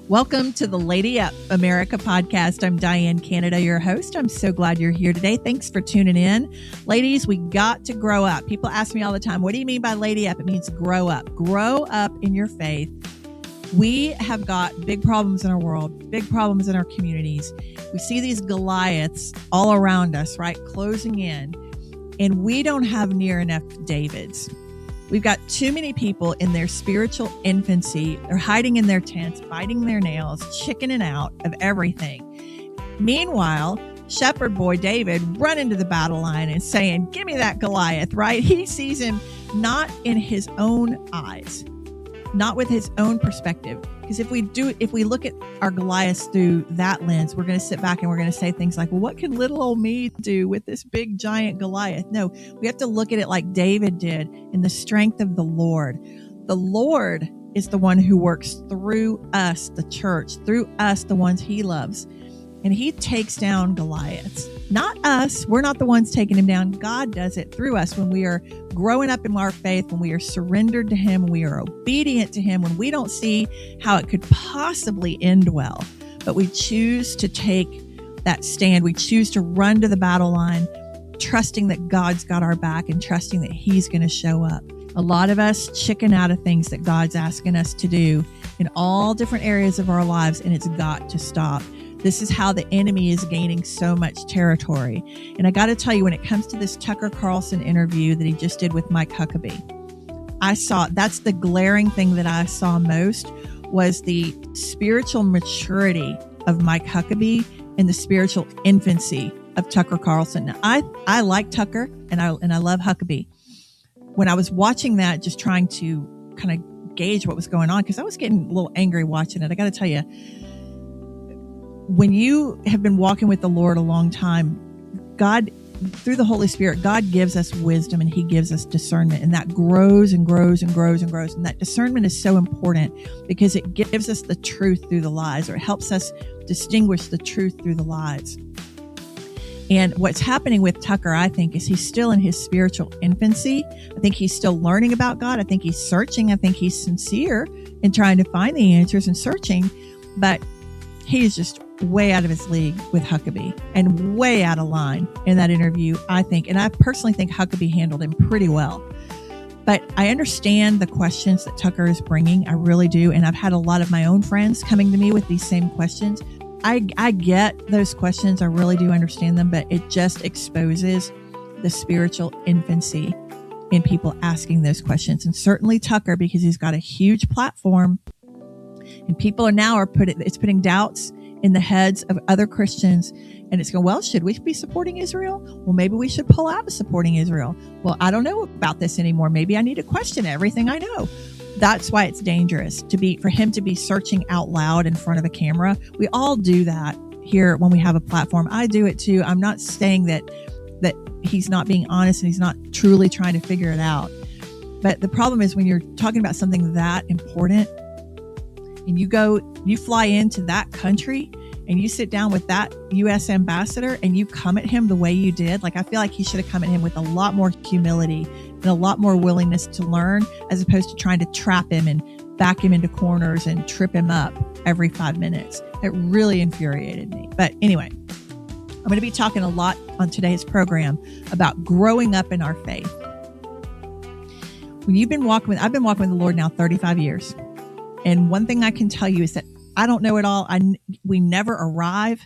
Welcome to the Lady Up America podcast. I'm Diane Canada, your host. I'm so glad you're here today. Thanks for tuning in. Ladies, we got to grow up. People ask me all the time, what do you mean by lady up? It means grow up. Grow up in your faith. We have got big problems in our world, big problems in our communities. We see these Goliaths all around us, right? Closing in. And we don't have near enough Davids. We've got too many people in their spiritual infancy. They're hiding in their tents, biting their nails, chickening out of everything. Meanwhile, shepherd boy David run into the battle line and saying, give me that Goliath, right? He sees him not in his own eyes, not with his own perspective. Because if we look at our Goliaths through that lens, we're going to sit back and we're going to say things like, well, what can little old me do with this big giant Goliath? No, we have to look at it like David did, in the strength of the Lord. The Lord is the one who works through us, the church, through us, the ones he loves. And he takes down Goliaths. Not us. We're not the ones taking him down. God does it through us when we are growing up in our faith, when we are surrendered to him, when we are obedient to him, when we don't see how it could possibly end well. But we choose to take that stand. We choose to run to the battle line, trusting that God's got our back and trusting that he's going to show up. A lot of us chicken out of things that God's asking us to do in all different areas of our lives, and it's got to stop. This is how the enemy is gaining so much territory. And I got to tell you, when it comes to this Tucker Carlson interview that he just did with Mike Huckabee, that's the glaring thing that I saw most, was the spiritual maturity of Mike Huckabee and the spiritual infancy of Tucker Carlson. Now, I like Tucker and I love Huckabee. When I was watching that, just trying to kind of gauge what was going on, because I was getting a little angry watching it. I got to tell you, when you have been walking with the Lord a long time, God, through the Holy Spirit, God gives us wisdom and he gives us discernment, and that grows and grows and grows and grows. And that discernment is so important because it gives us the truth through the lies, or it helps us distinguish the truth through the lies. And what's happening with Tucker, I think, is he's still in his spiritual infancy. I think he's still learning about God. I think he's searching. I think he's sincere in trying to find the answers and searching, but he's just way out of his league with Huckabee and way out of line in that interview, I think. And I personally think Huckabee handled him pretty well. But I understand the questions that Tucker is bringing. I really do. And I've had a lot of my own friends coming to me with these same questions. I get those questions. I really do understand them, but it just exposes the spiritual infancy in people asking those questions. And certainly Tucker, because he's got a huge platform, and people are putting doubts in the heads of other Christians. And it's going, well, should we be supporting Israel? Well, maybe we should pull out of supporting Israel. Well, I don't know about this anymore. Maybe I need to question everything I know. That's why it's dangerous for him to be searching out loud in front of a camera. We all do that here when we have a platform. I do it too. I'm not saying that he's not being honest and he's not truly trying to figure it out. But the problem is when you're talking about something that important, and you fly into that country and you sit down with that U.S. ambassador and you come at him the way you did, like, I feel like he should have come at him with a lot more humility and a lot more willingness to learn, as opposed to trying to trap him and back him into corners and trip him up every 5 minutes. It really infuriated me. But anyway, I'm going to be talking a lot on today's program about growing up in our faith. I've been walking with the Lord now 35 years. And one thing I can tell you is that I don't know it all. We never arrive,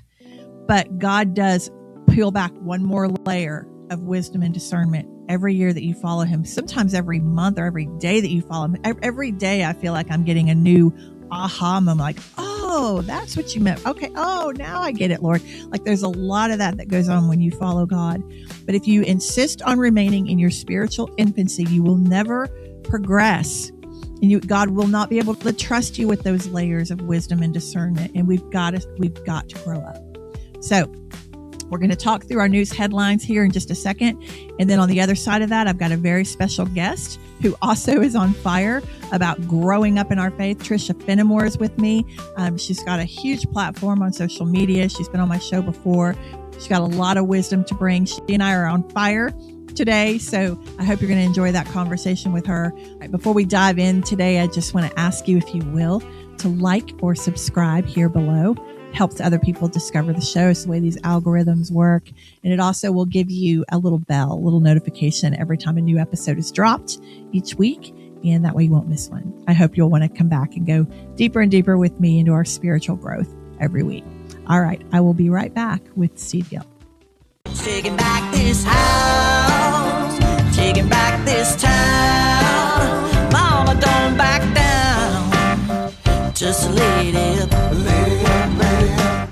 but God does peel back one more layer of wisdom and discernment every year that you follow him. Sometimes every month or every day that you follow him. Every day I feel like I'm getting a new aha moment, like, oh, that's what you meant. Okay. Oh, now I get it, Lord. Like, there's a lot of that goes on when you follow God. But if you insist on remaining in your spiritual infancy, you will never progress. And God will not be able to trust you with those layers of wisdom and discernment. And we've got to grow up. So we're going to talk through our news headlines here in just a second. And then on the other side of that, I've got a very special guest who also is on fire about growing up in our faith. Trisha Fenimore is with me. She's got a huge platform on social media. She's been on my show before. She's got a lot of wisdom to bring. She and I are on fire today, so I hope you're going to enjoy that conversation with her. Right, before we dive in today, I just want to ask you, if you will, to like or subscribe here below. It helps other people discover the show. It's the way these algorithms work. And it also will give you a little bell, a little notification every time a new episode is dropped each week. And that way you won't miss one. I hope you'll want to come back and go deeper and deeper with me into our spiritual growth every week. All right. I will be right back with Steve Gill. Taking back this house, taking back this town. Mama, don't back down. Just lay it up, lay it up, lay it up.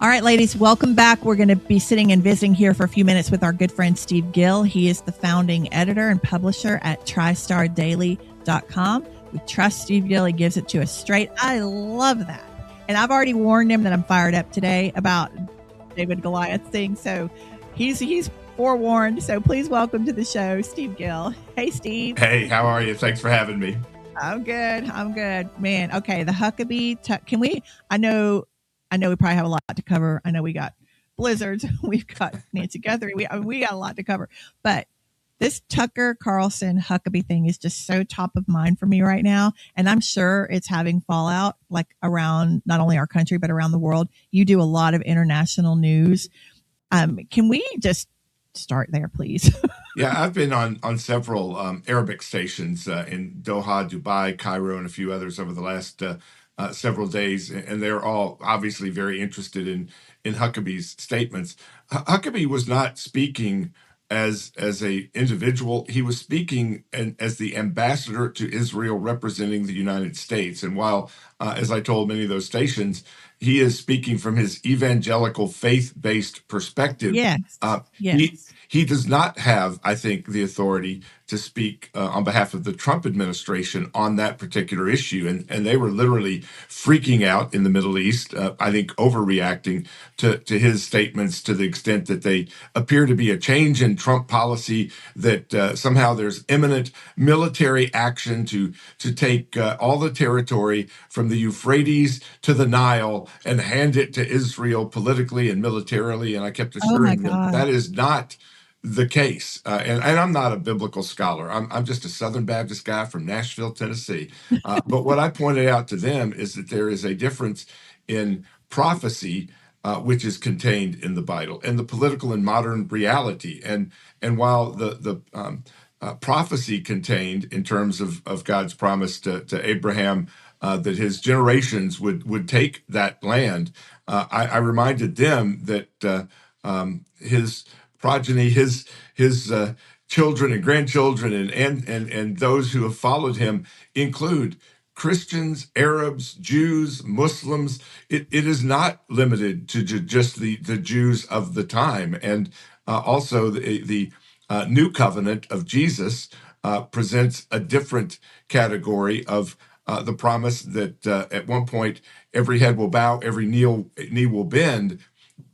All right, ladies, welcome back. We're going to be sitting and visiting here for a few minutes with our good friend Steve Gill. He is the founding editor and publisher at TristarDaily.com. We trust Steve Gill. He gives it to us straight. I love that. And I've already warned him that I'm fired up today about David Goliath thing. So he's forewarned. So please welcome to the show, Steve Gill. Hey, Steve. Hey, how are you? Thanks for having me. I'm good. Man, okay, the Huckabee. Can we, I know we probably have a lot to cover. I know we got blizzards. We've got Nancy Guthrie. We got a lot to cover. But this Tucker Carlson Huckabee thing is just so top of mind for me right now. And I'm sure it's having fallout like around not only our country, but around the world. You do a lot of international news. Can we just start there, please? Yeah, I've been on several Arabic stations in Doha, Dubai, Cairo, and a few others over the last several days. And they're all obviously very interested in Huckabee's statements. Huckabee was not speaking as a individual. He was speaking as the ambassador to Israel representing the United States. And while, as I told many of those stations, he is speaking from his evangelical faith-based perspective. Yes. He does not have, I think, the authority to speak on behalf of the Trump administration on that particular issue. And they were literally freaking out in the Middle East, I think overreacting to his statements to the extent that they appear to be a change in Trump policy, that somehow there's imminent military action to take all the territory from the Euphrates to the Nile and hand it to Israel politically and militarily. And I kept assuring them that is not the case. And I'm not a biblical scholar. I'm just a Southern Baptist guy from Nashville, Tennessee. But what I pointed out to them is that there is a difference in prophecy, which is contained in the Bible, and the political and modern reality. And while the prophecy contained in terms of God's promise to Abraham that his generations would take that land, I reminded them that his progeny, his children and grandchildren and those who have followed him include Christians, Arabs, Jews, Muslims. It is not limited to just the Jews of the time. And also the new covenant of Jesus presents a different category of the promise that at one point every head will bow, every knee will bend.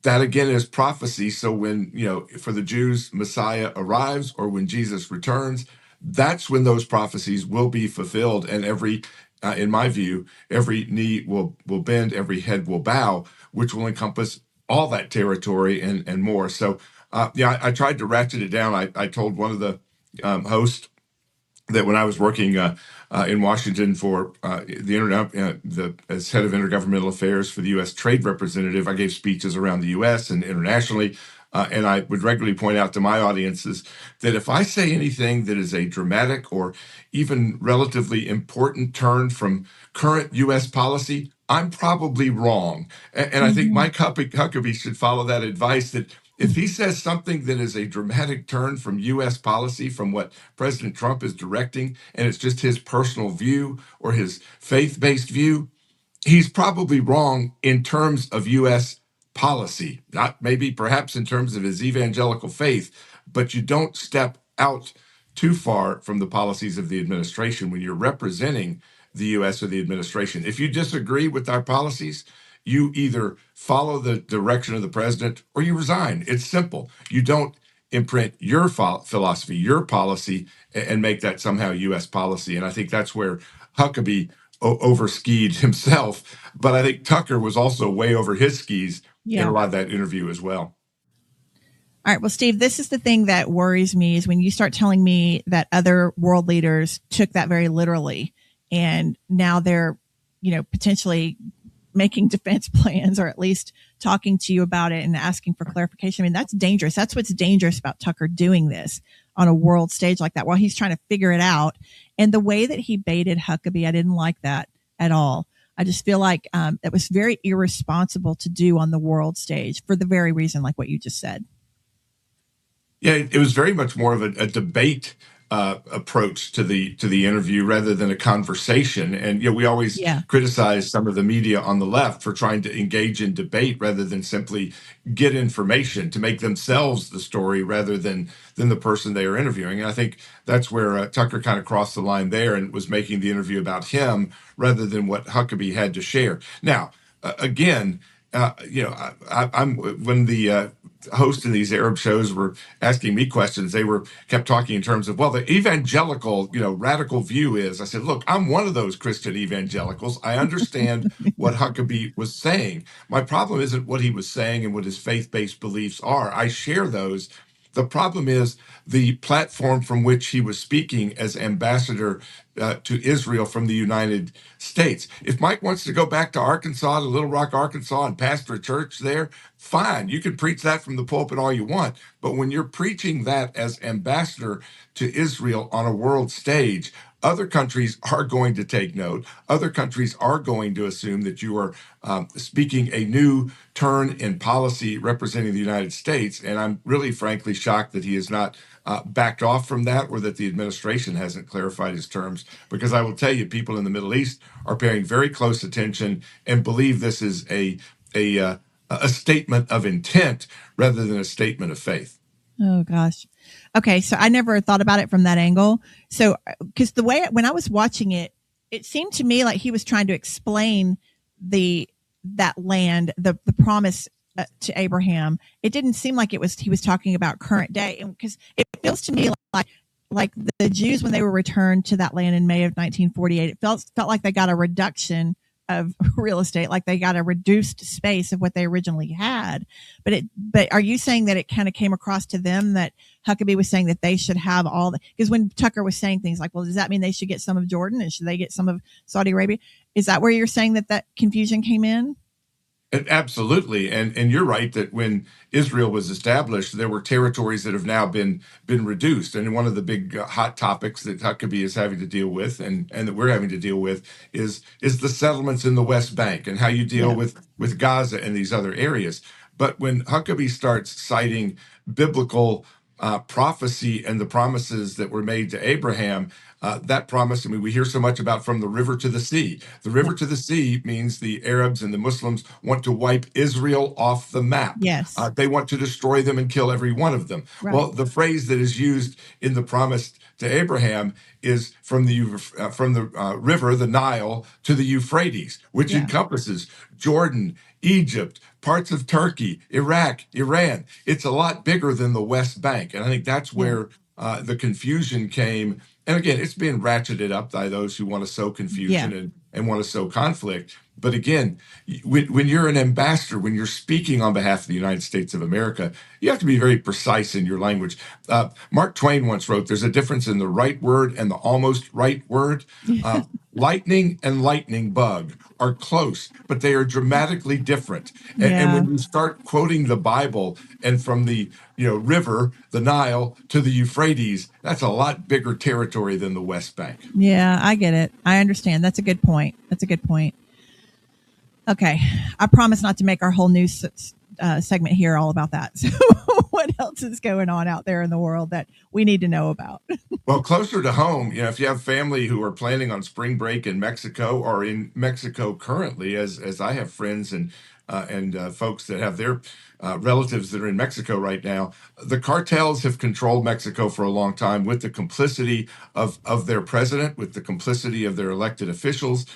That again is prophecy. So when, for the Jews, Messiah arrives, or when Jesus returns, that's when those prophecies will be fulfilled. And in my view, every knee will bend, every head will bow, which will encompass all that territory and more. So, I tried to ratchet it down. I told one of the hosts that when I was working in Washington for as head of intergovernmental affairs for the U.S. Trade Representative, I gave speeches around the U.S. and internationally, and I would regularly point out to my audiences that if I say anything that is a dramatic or even relatively important turn from current U.S. policy, I'm probably wrong. And I think Mike Huckabee should follow that advice, that if he says something that is a dramatic turn from U.S. policy, from what President Trump is directing, and it's just his personal view or his faith-based view, he's probably wrong in terms of U.S. policy, not maybe perhaps in terms of his evangelical faith, but you don't step out too far from the policies of the administration when you're representing the U.S. or the administration. If you disagree with our policies, you either follow the direction of the president or you resign. It's simple. You don't imprint your philosophy, your policy, and make that somehow U.S. policy. And I think that's where Huckabee overskied himself. But I think Tucker was also way over his skis in a lot of that interview as well. All right. Well, Steve, this is the thing that worries me, is when you start telling me that other world leaders took that very literally, and now they're potentially making defense plans, or at least talking to you about it and asking for clarification. I mean, that's dangerous. That's what's dangerous about Tucker doing this on a world stage like that while he's trying to figure it out. And the way that he baited Huckabee, I didn't like that at all. I just feel like it was very irresponsible to do on the world stage for the very reason like what you just said. Yeah, it was very much more of a debate approach to the interview rather than a conversation. And we always criticize some of the media on the left for trying to engage in debate rather than simply get information to make themselves the story rather than the person they are interviewing. And I think that's where Tucker kind of crossed the line there and was making the interview about him rather than what Huckabee had to share. Now, again, I'm when the host in these Arab shows were asking me questions, they kept talking in terms of, well, the evangelical, radical view is. I said, look, I'm one of those Christian evangelicals. I understand what Huckabee was saying. My problem isn't what he was saying and what his faith-based beliefs are. I share those. The problem is the platform from which he was speaking as ambassador to Israel from the United States. If Mike wants to go back to Arkansas, to Little Rock, Arkansas, and pastor a church there, fine. You can preach that from the pulpit all you want. But when you're preaching that as ambassador to Israel on a world stage, other countries are going to take note. Other countries are going to assume that you are speaking a new turn in policy representing the United States. And I'm really, frankly, shocked that he has not backed off from that, or that the administration hasn't clarified his terms. Because I will tell you, people in the Middle East are paying very close attention and believe this is a statement of intent rather than a statement of faith. Oh, gosh. Okay, so I never thought about it from that angle. So, because when I was watching it, it seemed to me like he was trying to explain that land, the promise to Abraham. It didn't seem like he was talking about current day, and because it feels to me like the Jews, when they were returned to that land in May of 1948, it felt like they got a reduction of real estate, like they got a reduced space of what they originally had. But are you saying that it kind of came across to them that Huckabee was saying that they should have because when Tucker was saying things like, well, does that mean they should get some of Jordan and should they get some of Saudi Arabia? Is that where you're saying that confusion came in? Absolutely, and you're right that when Israel was established, there were territories that have now been reduced. And one of the big hot topics that Huckabee is having to deal with, and that we're having to deal with, is the settlements in the West Bank and how you deal with Gaza and these other areas. But when Huckabee starts citing biblical prophecy and the promises that were made to Abraham, that promise, we hear so much about from the river to the sea. The river to the sea means the Arabs and the Muslims want to wipe Israel off the map. Yes. They want to destroy them and kill every one of them. Right. Well, the phrase that is used in the promise to Abraham is from the river, the Nile, to the Euphrates, which encompasses Jordan, Egypt, parts of Turkey, Iraq, Iran. It's a lot bigger than the West Bank. And I think that's where the confusion came. And again, it's being ratcheted up by those who want to sow confusion and want to sow conflict. But again, when you're an ambassador, when you're speaking on behalf of the United States of America, you have to be very precise in your language. Mark Twain once wrote, there's a difference in the right word and the almost right word. Lightning and lightning bug are close, but they are dramatically different. And when you start quoting the Bible and from the river, the Nile, to the Euphrates, that's a lot bigger territory than the West Bank. Yeah, I get it. I understand. That's a good point. Okay, I promise not to make our whole news segment here all about that. So what else is going on out there in the world that we need to know about? Well, closer to home, if you have family who are planning on spring break in Mexico or in Mexico currently, as I have friends and folks that have their relatives that are in Mexico right now, the cartels have controlled Mexico for a long time with the complicity of their president, with the complicity of their elected officials.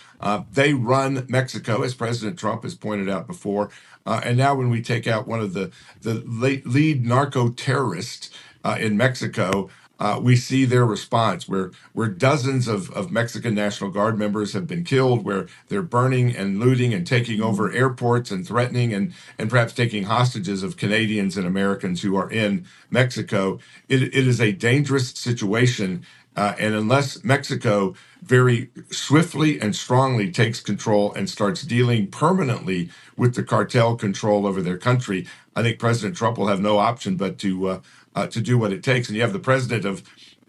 They run Mexico, as President Trump has pointed out before. And now when we take out one of the lead narco terrorists in Mexico, we see their response where dozens of Mexican National Guard members have been killed, where they're burning and looting and taking over airports and threatening and perhaps taking hostages of Canadians and Americans who are in Mexico. It is a dangerous situation. And unless Mexico very swiftly and strongly takes control and starts dealing permanently with the cartel control over their country, I think President Trump will have no option but to do what it takes. And you have the president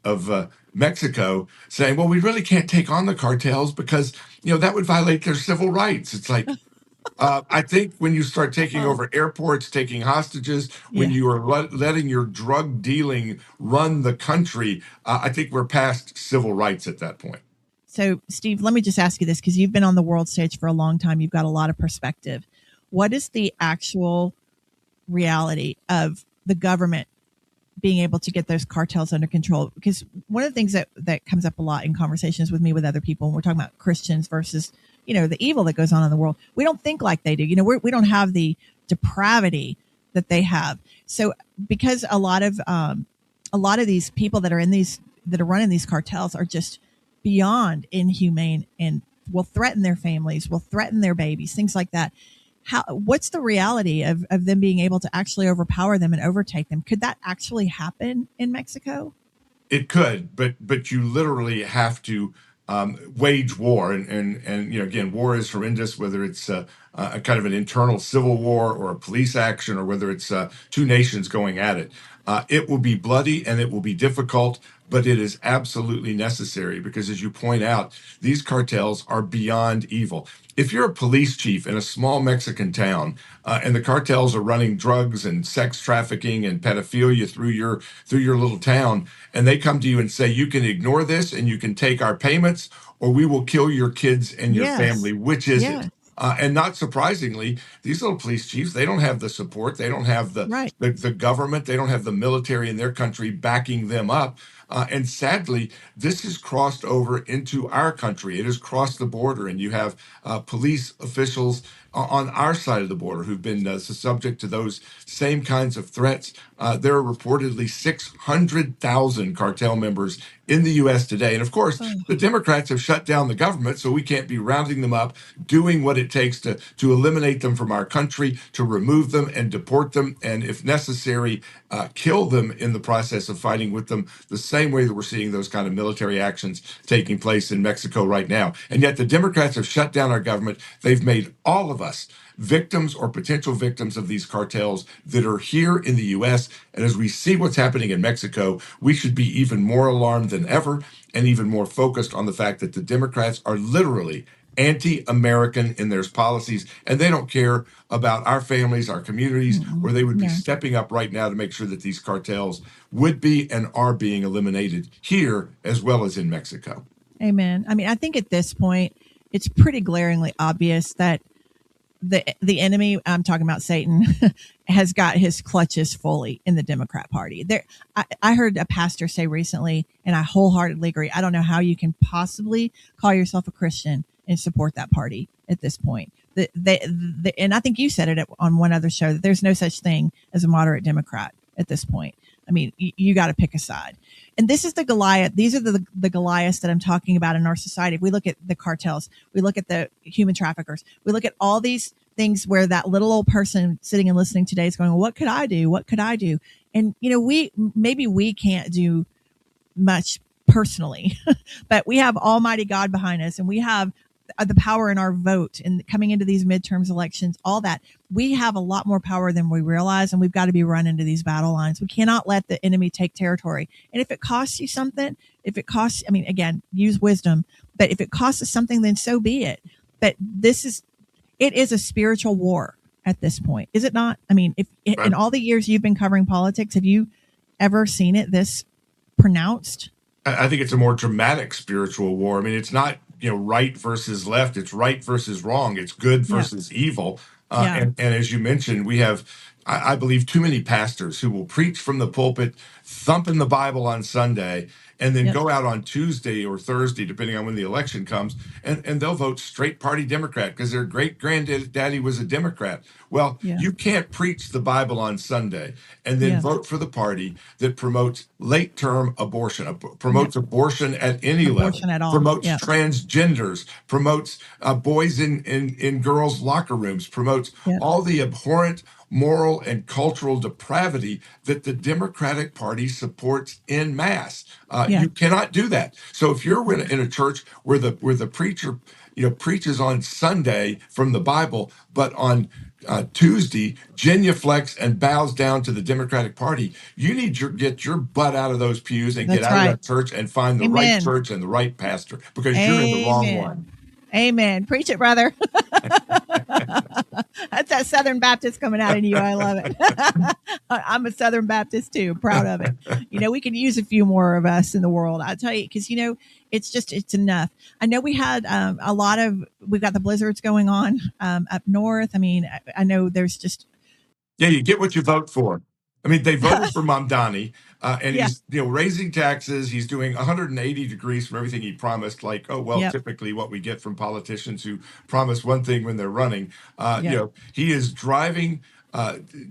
of Mexico saying, "Well, we really can't take on the cartels because that would violate their civil rights." It's like, I think when you start taking over airports, taking hostages, when you are letting your drug dealing run the country, I think we're past civil rights at that point. So, Steve, let me just ask you this, because you've been on the world stage for a long time. You've got a lot of perspective. What is the actual reality of the government being able to get those cartels under control? Because one of the things that comes up a lot in conversations with me with other people, when we're talking about Christians versus, the evil that goes on in the world, we don't think like they do. We don't have the depravity that they have. So because a lot of these people that are running these cartels are just beyond inhumane and will threaten their families, will threaten their babies, things like that. What's the reality of them being able to actually overpower them and overtake them? Could that actually happen in Mexico? It could, but you literally have to wage war, and again, war is horrendous, whether it's a kind of an internal civil war or a police action, or whether it's two nations going at it. It will be bloody and it will be difficult, but it is absolutely necessary because, as you point out, these cartels are beyond evil. If you're a police chief in a small Mexican town and the cartels are running drugs and sex trafficking and pedophilia through your little town, and they come to you and say, you can ignore this and you can take our payments, or we will kill your kids and your family, which is it? And not surprisingly, these little police chiefs, they don't have the support. They don't have the government. They don't have the military in their country backing them up. And sadly, this has crossed over into our country. It has crossed the border, and you have police officials on our side of the border who've been subject to those same kinds of threats. There are reportedly 600,000 cartel members in the U.S. today. And of course, the Democrats have shut down the government, so we can't be rounding them up, doing what it takes to eliminate them from our country, to remove them and deport them, and if necessary, kill them in the process of fighting with them, the same way that we're seeing those kind of military actions taking place in Mexico right now. And yet the Democrats have shut down our government. They've made all of us victims or potential victims of these cartels that are here in the U.S. And as we see what's happening in Mexico, we should be even more alarmed than ever and even more focused on the fact that the Democrats are literally anti-American in their policies, and they don't care about our families, our communities, where they would be stepping up right now to make sure that these cartels would be and are being eliminated here as well as in Mexico. Amen. I mean, I think at this point, it's pretty glaringly obvious that the enemy, I'm talking about Satan, has got his clutches fully in the Democrat Party. I heard a pastor say recently, and I wholeheartedly agree, I don't know how you can possibly call yourself a Christian and support that party at this point. And I think you said it on one other show, that there's no such thing as a moderate Democrat at this point. I mean, you got to pick a side. And this is the Goliath. These are the Goliaths that I'm talking about in our society. If we look at the cartels, we look at the human traffickers, we look at all these things where that little old person sitting and listening today is going, well, what could I do? What could I do? And, we can't do much personally, but we have Almighty God behind us, and we have the power in our vote, and coming into these midterms elections, all that. We have a lot more power than we realize, and we've got to be run into these battle lines. We cannot let the enemy take territory. And if it costs you something, again, use wisdom, but if it costs us something, then so be it. But it is a spiritual war at this point, is it not? I mean, in all the years you've been covering politics, have you ever seen it this pronounced? I think it's a more dramatic spiritual war. I mean, it's not right versus left. It's right versus wrong. It's good versus evil. And as you mentioned, we have, I believe, too many pastors who will preach from the pulpit, thumping the Bible on Sunday, and then go out on Tuesday or Thursday, depending on when the election comes, and they'll vote straight party Democrat because their great-granddaddy was a Democrat. Well, you can't preach the Bible on Sunday and then vote for the party that promotes late-term abortion, promotes abortion at any level, promotes transgenders, promotes boys in girls' locker rooms, promotes promotes Yep. all the abhorrent moral and cultural depravity that the Democratic Party supports en masse. Yeah. You cannot do that. So if you're in a church where the preacher preaches on Sunday from the Bible, but on Tuesday genuflects and bows down to the Democratic Party, you need to get your butt out of those pews and That's get out right. of that church and find the right Amen. church and the right pastor, because you're in the wrong one. Amen. Preach it, brother. That's that Southern Baptist coming out in you. I love it. I'm a Southern Baptist too. Proud of it. We could use a few more of us in the world. I tell you, because it's enough. I know we had we've got the blizzards going on up north. I mean, I know there's just. Yeah, you get what you vote for. I mean, they voted for Mamdani, and he's raising taxes. He's doing 180 degrees from everything he promised. Like, typically what we get from politicians who promise one thing when they're running. He is driving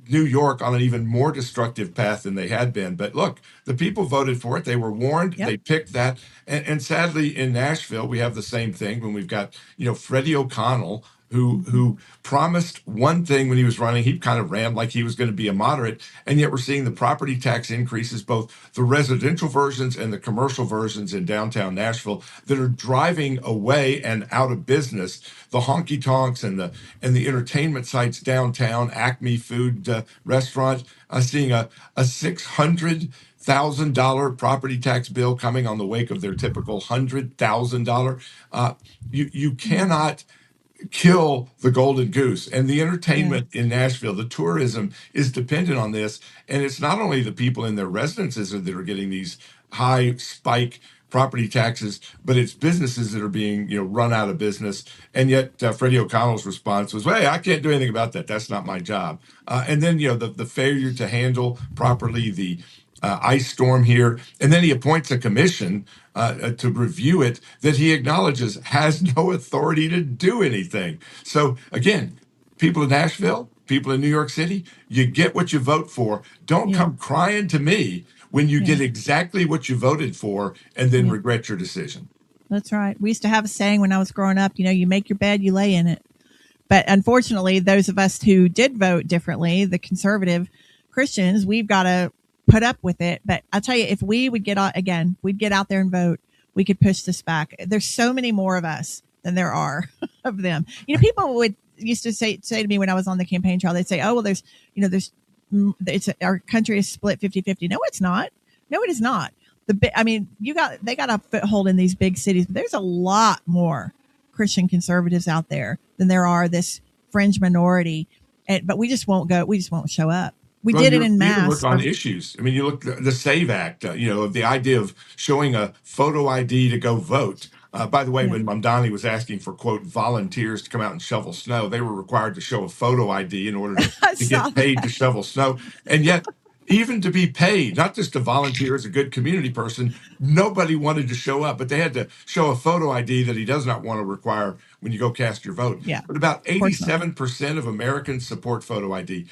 New York on an even more destructive path than they had been. But look, the people voted for it. They were warned. Yep. They picked that. And sadly, in Nashville, we have the same thing when we've got, Freddie O'Connell, who promised one thing when he was running. He kind of ran like he was going to be a moderate, and yet we're seeing the property tax increases, both the residential versions and the commercial versions in downtown Nashville, that are driving away and out of business the honky tonks and the entertainment sites downtown. Acme Food Restaurant seeing a $600,000 property tax bill coming on the wake of their typical $100,000. You cannot kill the golden goose, and the entertainment in Nashville, the tourism is dependent on this. And it's not only the people in their residences that are getting these high spike property taxes, but it's businesses that are being run out of business. And yet Freddie O'Connell's response was, "Hey, I can't do anything about that. That's not my job." And then the failure to handle properly the ice storm here, and then he appoints a commission to review it that he acknowledges has no authority to do anything. So again, people in Nashville, people in New York City, you get what you vote for. Don't come crying to me when you get exactly what you voted for and then regret your decision. That's right. We used to have a saying when I was growing up, you make your bed, you lay in it. But unfortunately, those of us who did vote differently, the conservative Christians, we've got to put up with it. But I'll tell you, if we would get out there and vote, we could push this back. There's so many more of us than there are of them. People used to say to me when I was on the campaign trail, they'd say, "Oh, well, our country is split 50-50. No, it's not. No, it is not. They got a foothold in these big cities, but there's a lot more Christian conservatives out there than there are this fringe minority. But we just won't go. We just won't show up. We did it in mass. You look on issues. I mean, you look the SAVE Act. The idea of showing a photo ID to go vote. By the way, when Mamdani was asking for, quote, volunteers to come out and shovel snow, they were required to show a photo ID in order to get paid to shovel snow. And yet, even to be paid, not just to volunteer as a good community person, nobody wanted to show up, but they had to show a photo ID that he does not want to require when you go cast your vote. Yeah, but about 87% of Americans support photo ID.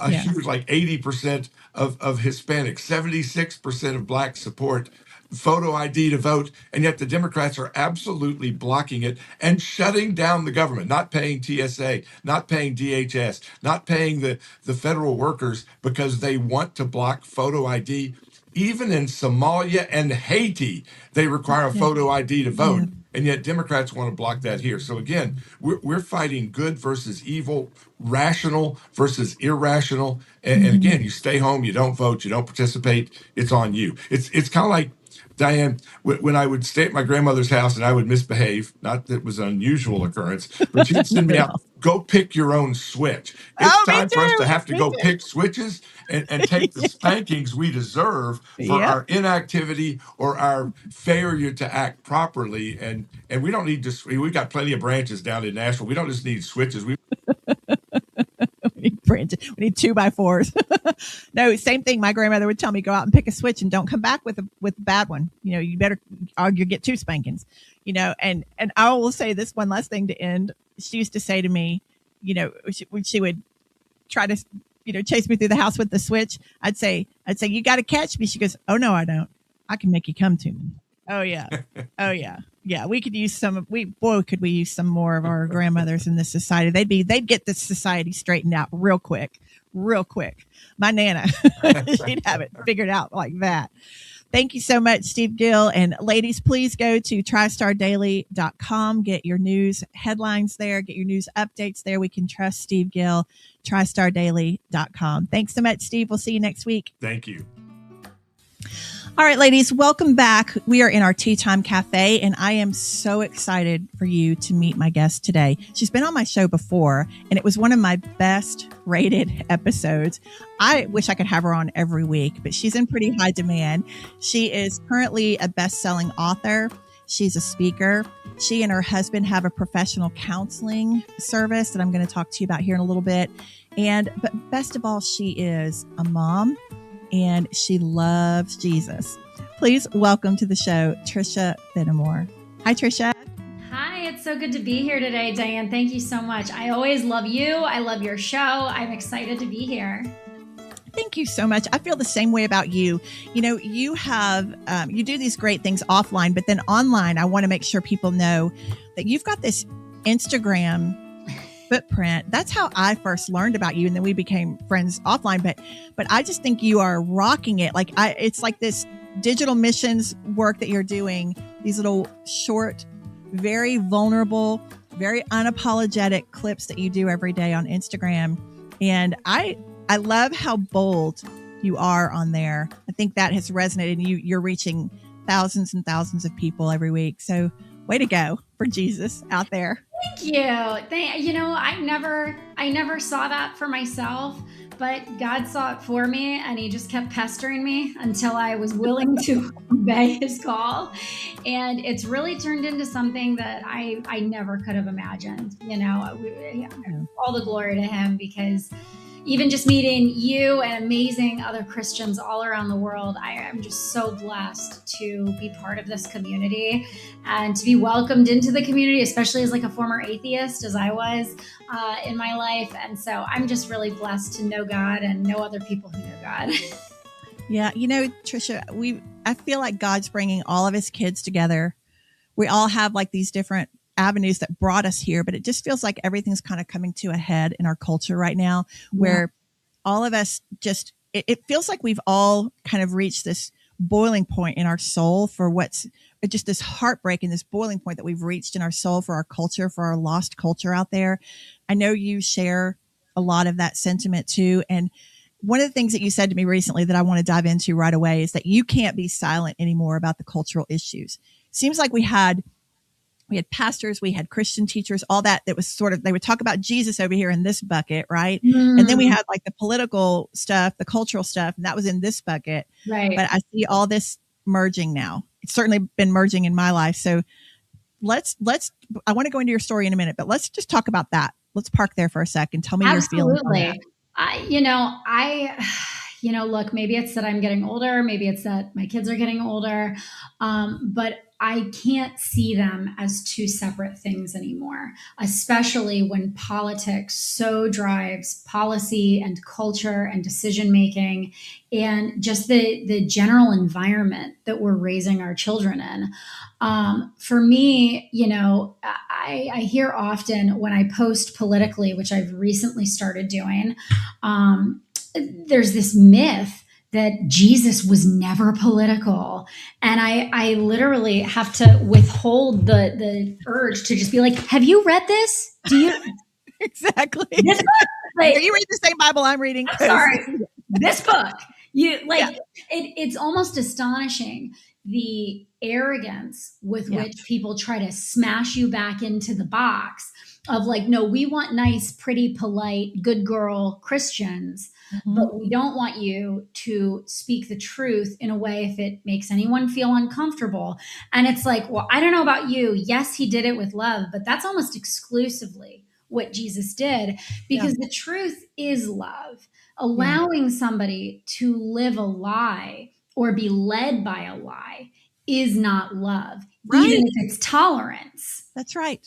Huge, like 80% of Hispanics, 76% of Blacks support photo ID to vote, and yet the Democrats are absolutely blocking it and shutting down the government, not paying TSA, not paying DHS, not paying the federal workers because they want to block photo ID. Even in Somalia and Haiti, they require a photo ID to vote, and yet Democrats want to block that here. So again, we're fighting good versus evil, rational versus irrational, and again, you stay home, you don't vote, you don't participate, it's on you. It's kind of like, Diane, when I would stay at my grandmother's house and I would misbehave, not that it was an unusual occurrence, but she'd send me out, go pick your own switch. It's time for us to have to go pick switches and take the spankings we deserve for our inactivity or our failure to act properly. And we don't need to, we got plenty of branches down in Nashville. We don't just need switches. We need 2x4s. No, same thing. My grandmother would tell me, go out and pick a switch and don't come back with a bad one. You better, or you get 2 spankings, and I will say this one last thing to end. She used to say to me, when she would try to, chase me through the house with the switch, I'd say, you got to catch me. She goes, "Oh no, I don't. I can make you come to me." Oh yeah. Oh yeah. Yeah. We could use could we use some more of our grandmothers in this society. They'd get this society straightened out real quick. Real quick. My Nana, she'd have it figured out like that. Thank you so much, Steve Gill. And ladies, please go to tristardaily.com. Get your news headlines there. Get your news updates there. We can trust Steve Gill. tristardaily.com. Thanks so much, Steve. We'll see you next week. Thank you. All right, ladies, welcome back. We are in our Tea Time Cafe, and I am so excited for you to meet my guest today. She's been on my show before, and it was one of my best rated episodes. I wish I could have her on every week, but she's in pretty high demand. She is currently a best-selling author. She's a speaker. She and her husband have a professional counseling service that I'm going to talk to you about here in a little bit. But best of all, she is a mom, and she loves Jesus. Please welcome to the show, Trisha Fenimore. Hi, Trisha. Hi, it's so good to be here today, Diane. Thank you so much. I always love you. I love your show. I'm excited to be here. Thank you so much. I feel the same way about you. You know, you have, you do these great things offline, but then online, I want to make sure people know that you've got this Instagram footprint. That's how I first learned about you, and then we became friends offline. But I just think you are rocking it. It's like this digital missions work that you're doing. These little short, very vulnerable, very unapologetic clips that you do every day on Instagram, and I love how bold you are on there. I think that has resonated. You're reaching thousands and thousands of people every week. So way to go for Jesus out there. Thank you. I never saw that for myself, but God saw it for me, and he just kept pestering me until I was willing to obey his call. And it's really turned into something that I never could have imagined. All the glory to him, because even just meeting you and amazing other Christians all around the world, I am just so blessed to be part of this community and to be welcomed into the community, especially as like a former atheist, as I was in my life. And so I'm just really blessed to know God and know other people who know God. Yeah. Trisha, I feel like God's bringing all of his kids together. We all have like these different avenues that brought us here, but it just feels like everything's kind of coming to a head in our culture right now, where all of us it feels like we've all kind of reached this boiling point in our soul for what's just this heartbreak and this boiling point that we've reached in our soul for our culture, for our lost culture out there. I know you share a lot of that sentiment too. And one of the things that you said to me recently that I want to dive into right away is that you can't be silent anymore about the cultural issues. Seems like we had pastors, we had Christian teachers, all that was sort of, they would talk about Jesus over here in this bucket, right? And then we had like the political stuff, the cultural stuff, and that was in this bucket. Right. But I see all this merging now. It's certainly been merging in my life. So I want to go into your story in a minute, but let's just talk about that. Let's park there for a second. Tell me your feelings on that. Look, maybe it's that I'm getting older. Maybe it's that my kids are getting older. But I can't see them as two separate things anymore, especially when politics so drives policy and culture and decision-making and just the general environment that we're raising our children in. For me, I hear often when I post politically, which I've recently started doing, there's this myth that Jesus was never political. And I literally have to withhold the urge to just be like, have you read this? Do you? Exactly. This book? Are you reading the same Bible I'm reading? Sorry. This book. It's almost astonishing the arrogance with which people try to smash you back into the box of like, no, we want nice, pretty, polite, good girl Christians. But we don't want you to speak the truth in a way if it makes anyone feel uncomfortable. And it's like, well, I don't know about you. Yes, he did it with love, but that's almost exclusively what Jesus did, because the truth is love. Allowing somebody to live a lie or be led by a lie is not love, even if it's tolerance. That's right.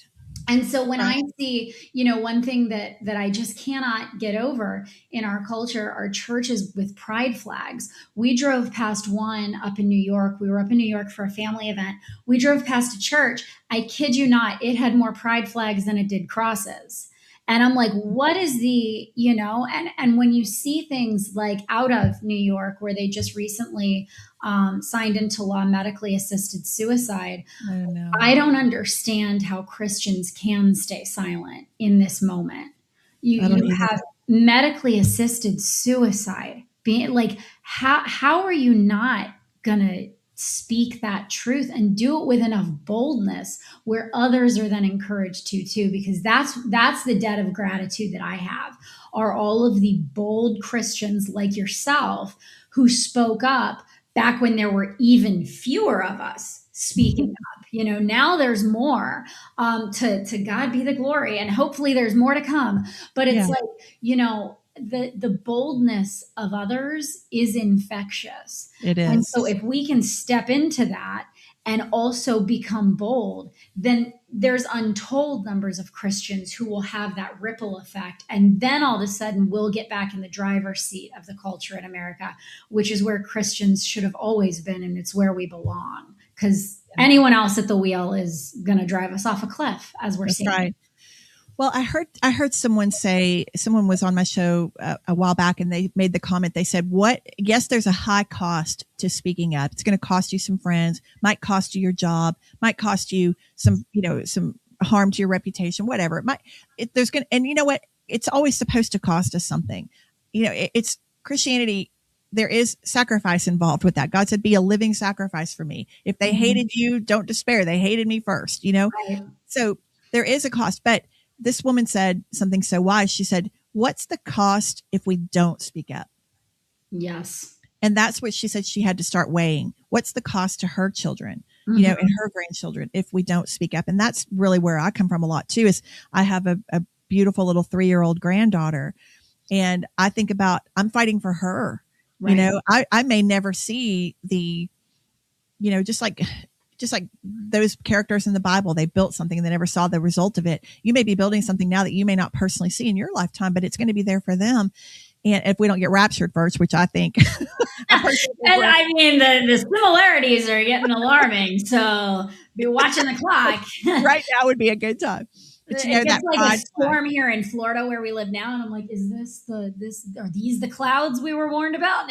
And so when Right. I see, one thing that I just cannot get over in our culture are churches with pride flags. We drove past one up in New York. We were up in New York for a family event. We drove past a church. I kid you not, it had more pride flags than it did crosses. And I'm like, what is and when you see things like out of New York, where they just recently signed into law medically assisted suicide, I don't know. I don't understand how Christians can stay silent in this moment. I don't You either. have medically assisted suicide. Being like, how are you not gonna speak that truth and do it with enough boldness where others are then encouraged to too? Because that's the debt of gratitude that I have, are all of the bold Christians like yourself who spoke up back when there were even fewer of us speaking up. Now there's more. To God be the glory, and hopefully there's more to come. But it's Yeah. like, the boldness of others is infectious. It And is. so if we can step into that and also become bold, then there's untold numbers of Christians who will have that ripple effect. And then all of a sudden we'll get back in the driver's seat of the culture in America, which is where Christians should have always been. And it's where we belong, because anyone else at the wheel is going to drive us off a cliff, as we're That's seeing. right. Well, I heard someone was on my show a while back, and they made the comment. They said, yes, there's a high cost to speaking up. It's going to cost you some friends, might cost you your job, might cost you some harm to your reputation, whatever. And you know what? It's always supposed to cost us something. It's Christianity. There is sacrifice involved with that. God said, be a living sacrifice for me. If they hated you, don't despair. They hated me first, Right. So there is a cost, but this woman said something so wise. She said, what's the cost if we don't speak up? Yes. And that's what she said she had to start weighing. What's the cost to her children, and her grandchildren if we don't speak up? And that's really where I come from a lot too, is I have a beautiful little 3-year-old granddaughter, and I think about, I'm fighting for her. Right. I may never see the, just like those characters in the Bible, they built something and they never saw the result of it. You may be building something now that you may not personally see in your lifetime, but it's going to be there for them. And if we don't get raptured first, which I think, I mean, the similarities are getting alarming. So be watching the clock. Right now would be a good time. But It gets like a storm here in Florida where we live now, and I'm like, is are these the clouds we were warned about?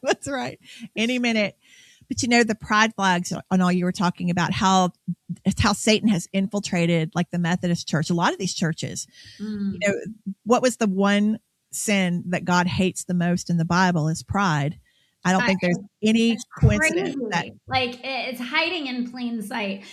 That's right. Any minute. But the pride flags on all you were talking about, how Satan has infiltrated like the Methodist Church, a lot of these churches. What was the one sin that God hates the most in the Bible is pride. I don't think there's any coincidence that, like, it's hiding in plain sight.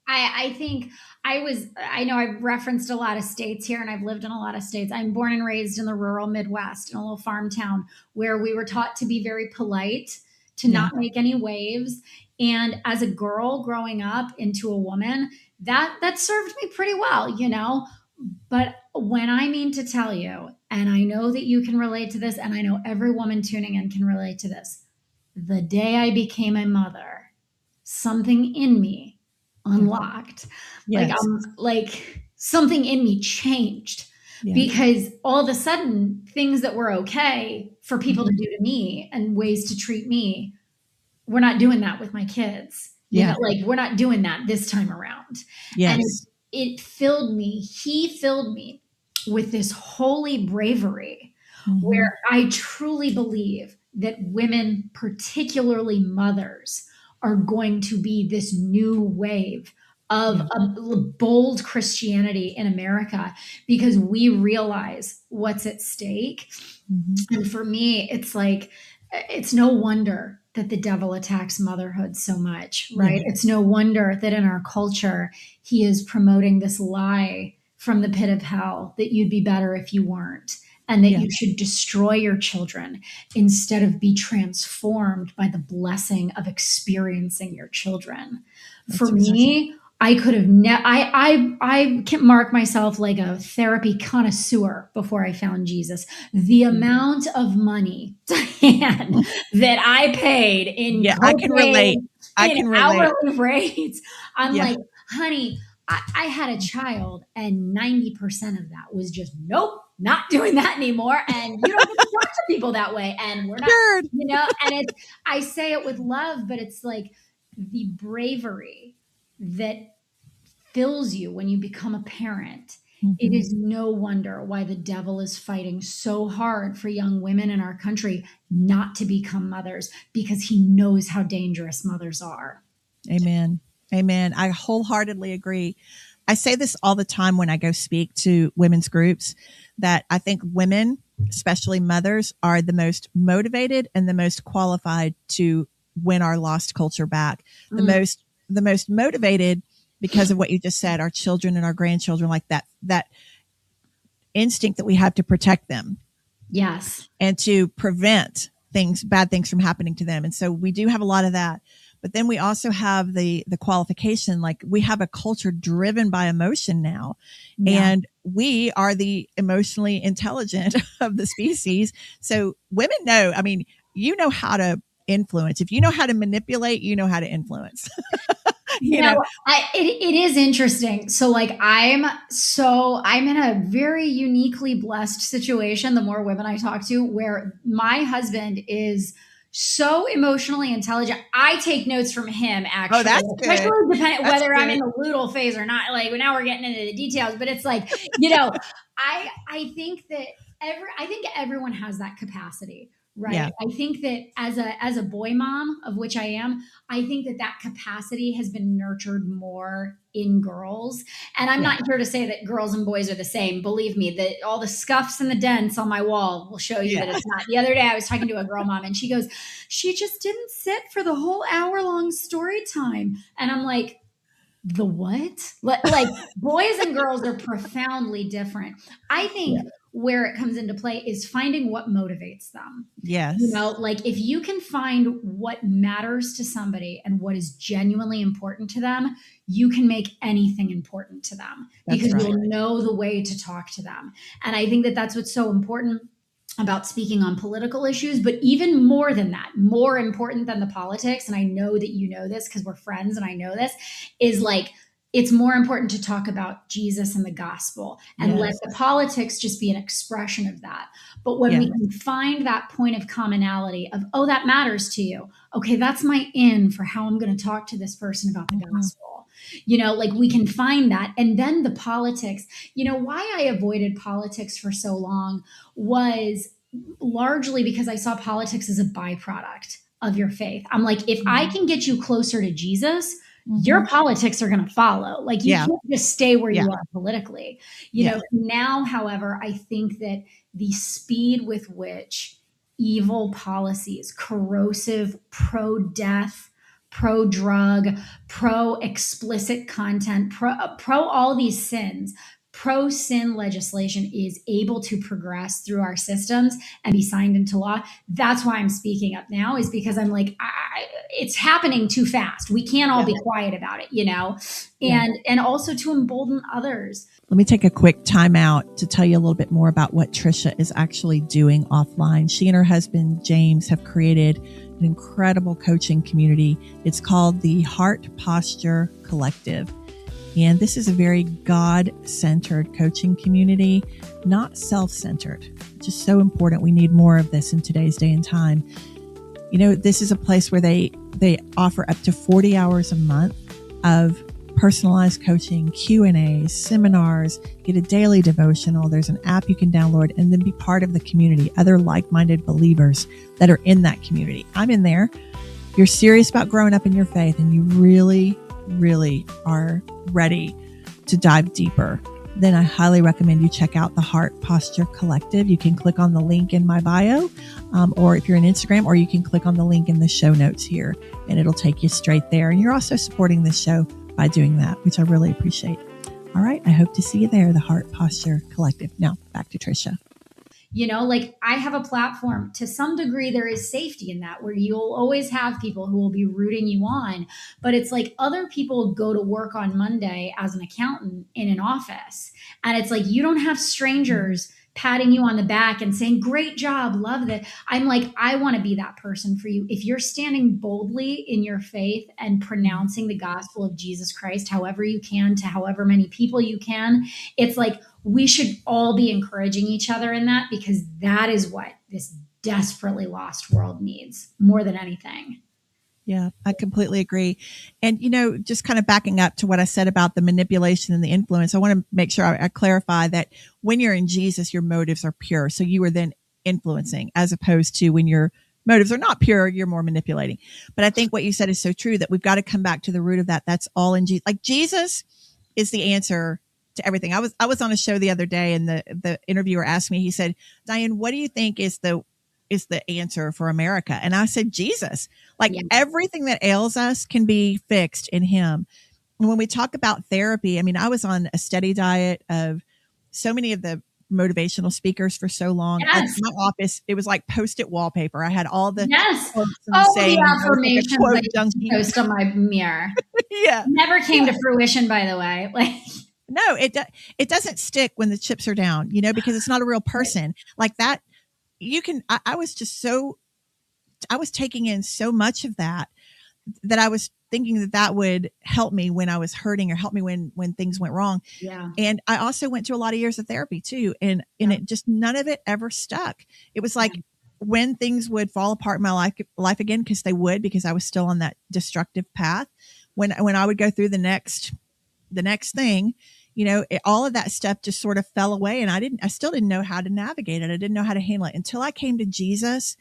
I think I know I've referenced a lot of states here, and I've lived in a lot of states. I'm born and raised in the rural Midwest, in a little farm town where we were taught to be very polite, to not make any waves. And as a girl growing up into a woman, that served me pretty well, But when I mean to tell you, and I know that you can relate to this, and I know every woman tuning in can relate to this, the day I became a mother, something in me unlocked. Yes. Like something in me changed. Yeah. Because all of a sudden, things that were okay for people to do to me and ways to treat me, we're not doing that with my kids. We're not doing that this time around. Yes. And he filled me with this holy bravery where I truly believe that women, particularly mothers, are going to be this new wave of a bold Christianity in America, because we realize what's at stake. And for me, it's like, it's no wonder that the devil attacks motherhood so much, right? It's no wonder that in our culture, he is promoting this lie from the pit of hell that you'd be better if you weren't, and that you should destroy your children instead of be transformed by the blessing of experiencing your children. For me, I could have I can mark myself like a therapy connoisseur before I found Jesus. The amount of money, Diane, that I paid in I can relate. I can relate. Hourly rates. I'm like, honey, I had a child, and 90% of that was just, nope, not doing that anymore. And you don't get to talk to people that way. And we're not, Sure. and I say it with love, but it's like the bravery that fills you when you become a parent. It is no wonder why the devil is fighting so hard for young women in our country not to become mothers, because he knows how dangerous mothers are. Amen. Amen. I wholeheartedly agree. I say this all the time when I go speak to women's groups, that I think women, especially mothers, are the most motivated and the most qualified to win our lost culture back. The most motivated because of what you just said, our children and our grandchildren, like that instinct that we have to protect them. Yes. And to prevent bad things from happening to them. And so we do have a lot of that. But then we also have the qualification, like we have a culture driven by emotion now. Yeah. And we are the emotionally intelligent of the species. So women know, I mean, you know how to influence. If you know how to manipulate, you know how to influence. you know, it is interesting. So like, I'm in a very uniquely blessed situation. The more women I talk to, where my husband is so emotionally intelligent. I take notes from him, actually. Oh, that's good. Especially depending whether I'm in the Loodle phase or not. Like now we're getting into the details, but it's like, I think that everyone has that capacity, right? Yeah. I think that as a boy mom, of which I am, I think that capacity has been nurtured more in girls. And I'm not here to say that girls and boys are the same. Believe me, that all the scuffs and the dents on my wall will show you that it's not. The other day I was talking to a girl mom and she goes, she just didn't sit for the whole hour-long story time. And I'm like, the what? Like boys and girls are profoundly different. I think where it comes into play is finding what motivates them. Yes. Like if you can find what matters to somebody and what is genuinely important to them, you can make anything important to them because you'll know the way to talk to them. And I think that that's what's so important about speaking on political issues, but even more than that, more important than the politics, and I know that you know this because we're friends and I know this, is like, it's more important to talk about Jesus and the gospel and let the politics just be an expression of that. But when we can find that point of commonality of, oh, that matters to you. Okay, that's my in for how I'm going to talk to this person about the gospel. Like we can find that. And then the politics, why I avoided politics for so long was largely because I saw politics as a byproduct of your faith. I'm like, if I can get you closer to Jesus, your politics are going to follow. Like you can't just stay where you are politically. Now, however, I think that the speed with which evil policies, corrosive, pro-death, pro-drug, pro-explicit content, pro all these sins, pro-sin legislation is able to progress through our systems and be signed into law. That's why I'm speaking up now, is because I'm like, it's happening too fast. We can't all be quiet about it, and also to embolden others. Let me take a quick time out to tell you a little bit more about what Trisha is actually doing offline. She and her husband, James, have created an incredible coaching community. It's called the Heart Posture Collective. And this is a very God-centered coaching community, not self-centered. Just so important. We need more of this in today's day and time. This is a place where they offer up to 40 hours a month of personalized coaching, Q&As, seminars, get a daily devotional. There's an app you can download and then be part of the community, other like-minded believers that are in that community. I'm in there. If you're serious about growing up in your faith and you really are ready to dive deeper, then I highly recommend you check out the Heart Posture Collective. You can click on the link in my bio, or if you're on Instagram, or you can click on the link in the show notes here, and it'll take you straight there. And you're also supporting this show by doing that, which I really appreciate. All right. I hope to see you there, the Heart Posture Collective. Now back to Trisha. Like I have a platform. To some degree, there is safety in that, where you'll always have people who will be rooting you on. But it's like other people go to work on Monday as an accountant in an office. And it's like, you don't have strangers patting you on the back and saying, great job, love that. I'm like, I want to be that person for you. If you're standing boldly in your faith and pronouncing the gospel of Jesus Christ, however you can, to however many people you can, it's like, we should all be encouraging each other in that, because that is what this desperately lost world needs more than anything. Yeah, I completely agree. And, just kind of backing up to what I said about the manipulation and the influence, I want to make sure I clarify that when you're in Jesus, your motives are pure. So you are then influencing, as opposed to when your motives are not pure, you're more manipulating. But I think what you said is so true, that we've got to come back to the root of that. That's all in Jesus. Like, Jesus is the answer to everything. I was on a show the other day, and the interviewer asked me, he said, Diane, what do you think is the answer for America? And I said, Jesus. Like, everything that ails us can be fixed in him. And when we talk about therapy, I mean, I was on a steady diet of so many of the motivational speakers for so long. Yes. My office, it was like Post-it wallpaper. I had all the quotes and sayings. The affirmations like I used to post on my mirror. Yeah. Never came to fruition, by the way. Like, no, it doesn't stick when the chips are down, because it's not a real person like that. I was taking in so much of that I was thinking that would help me when I was hurting, or help me when things went wrong. Yeah. And I also went through a lot of years of therapy too. And it just, none of it ever stuck. It was like when things would fall apart in my life again, because I was still on that destructive path. When I would go through the next thing, all of that stuff just sort of fell away, and I still didn't know how to navigate it. I didn't know how to handle it until I came to Jesus.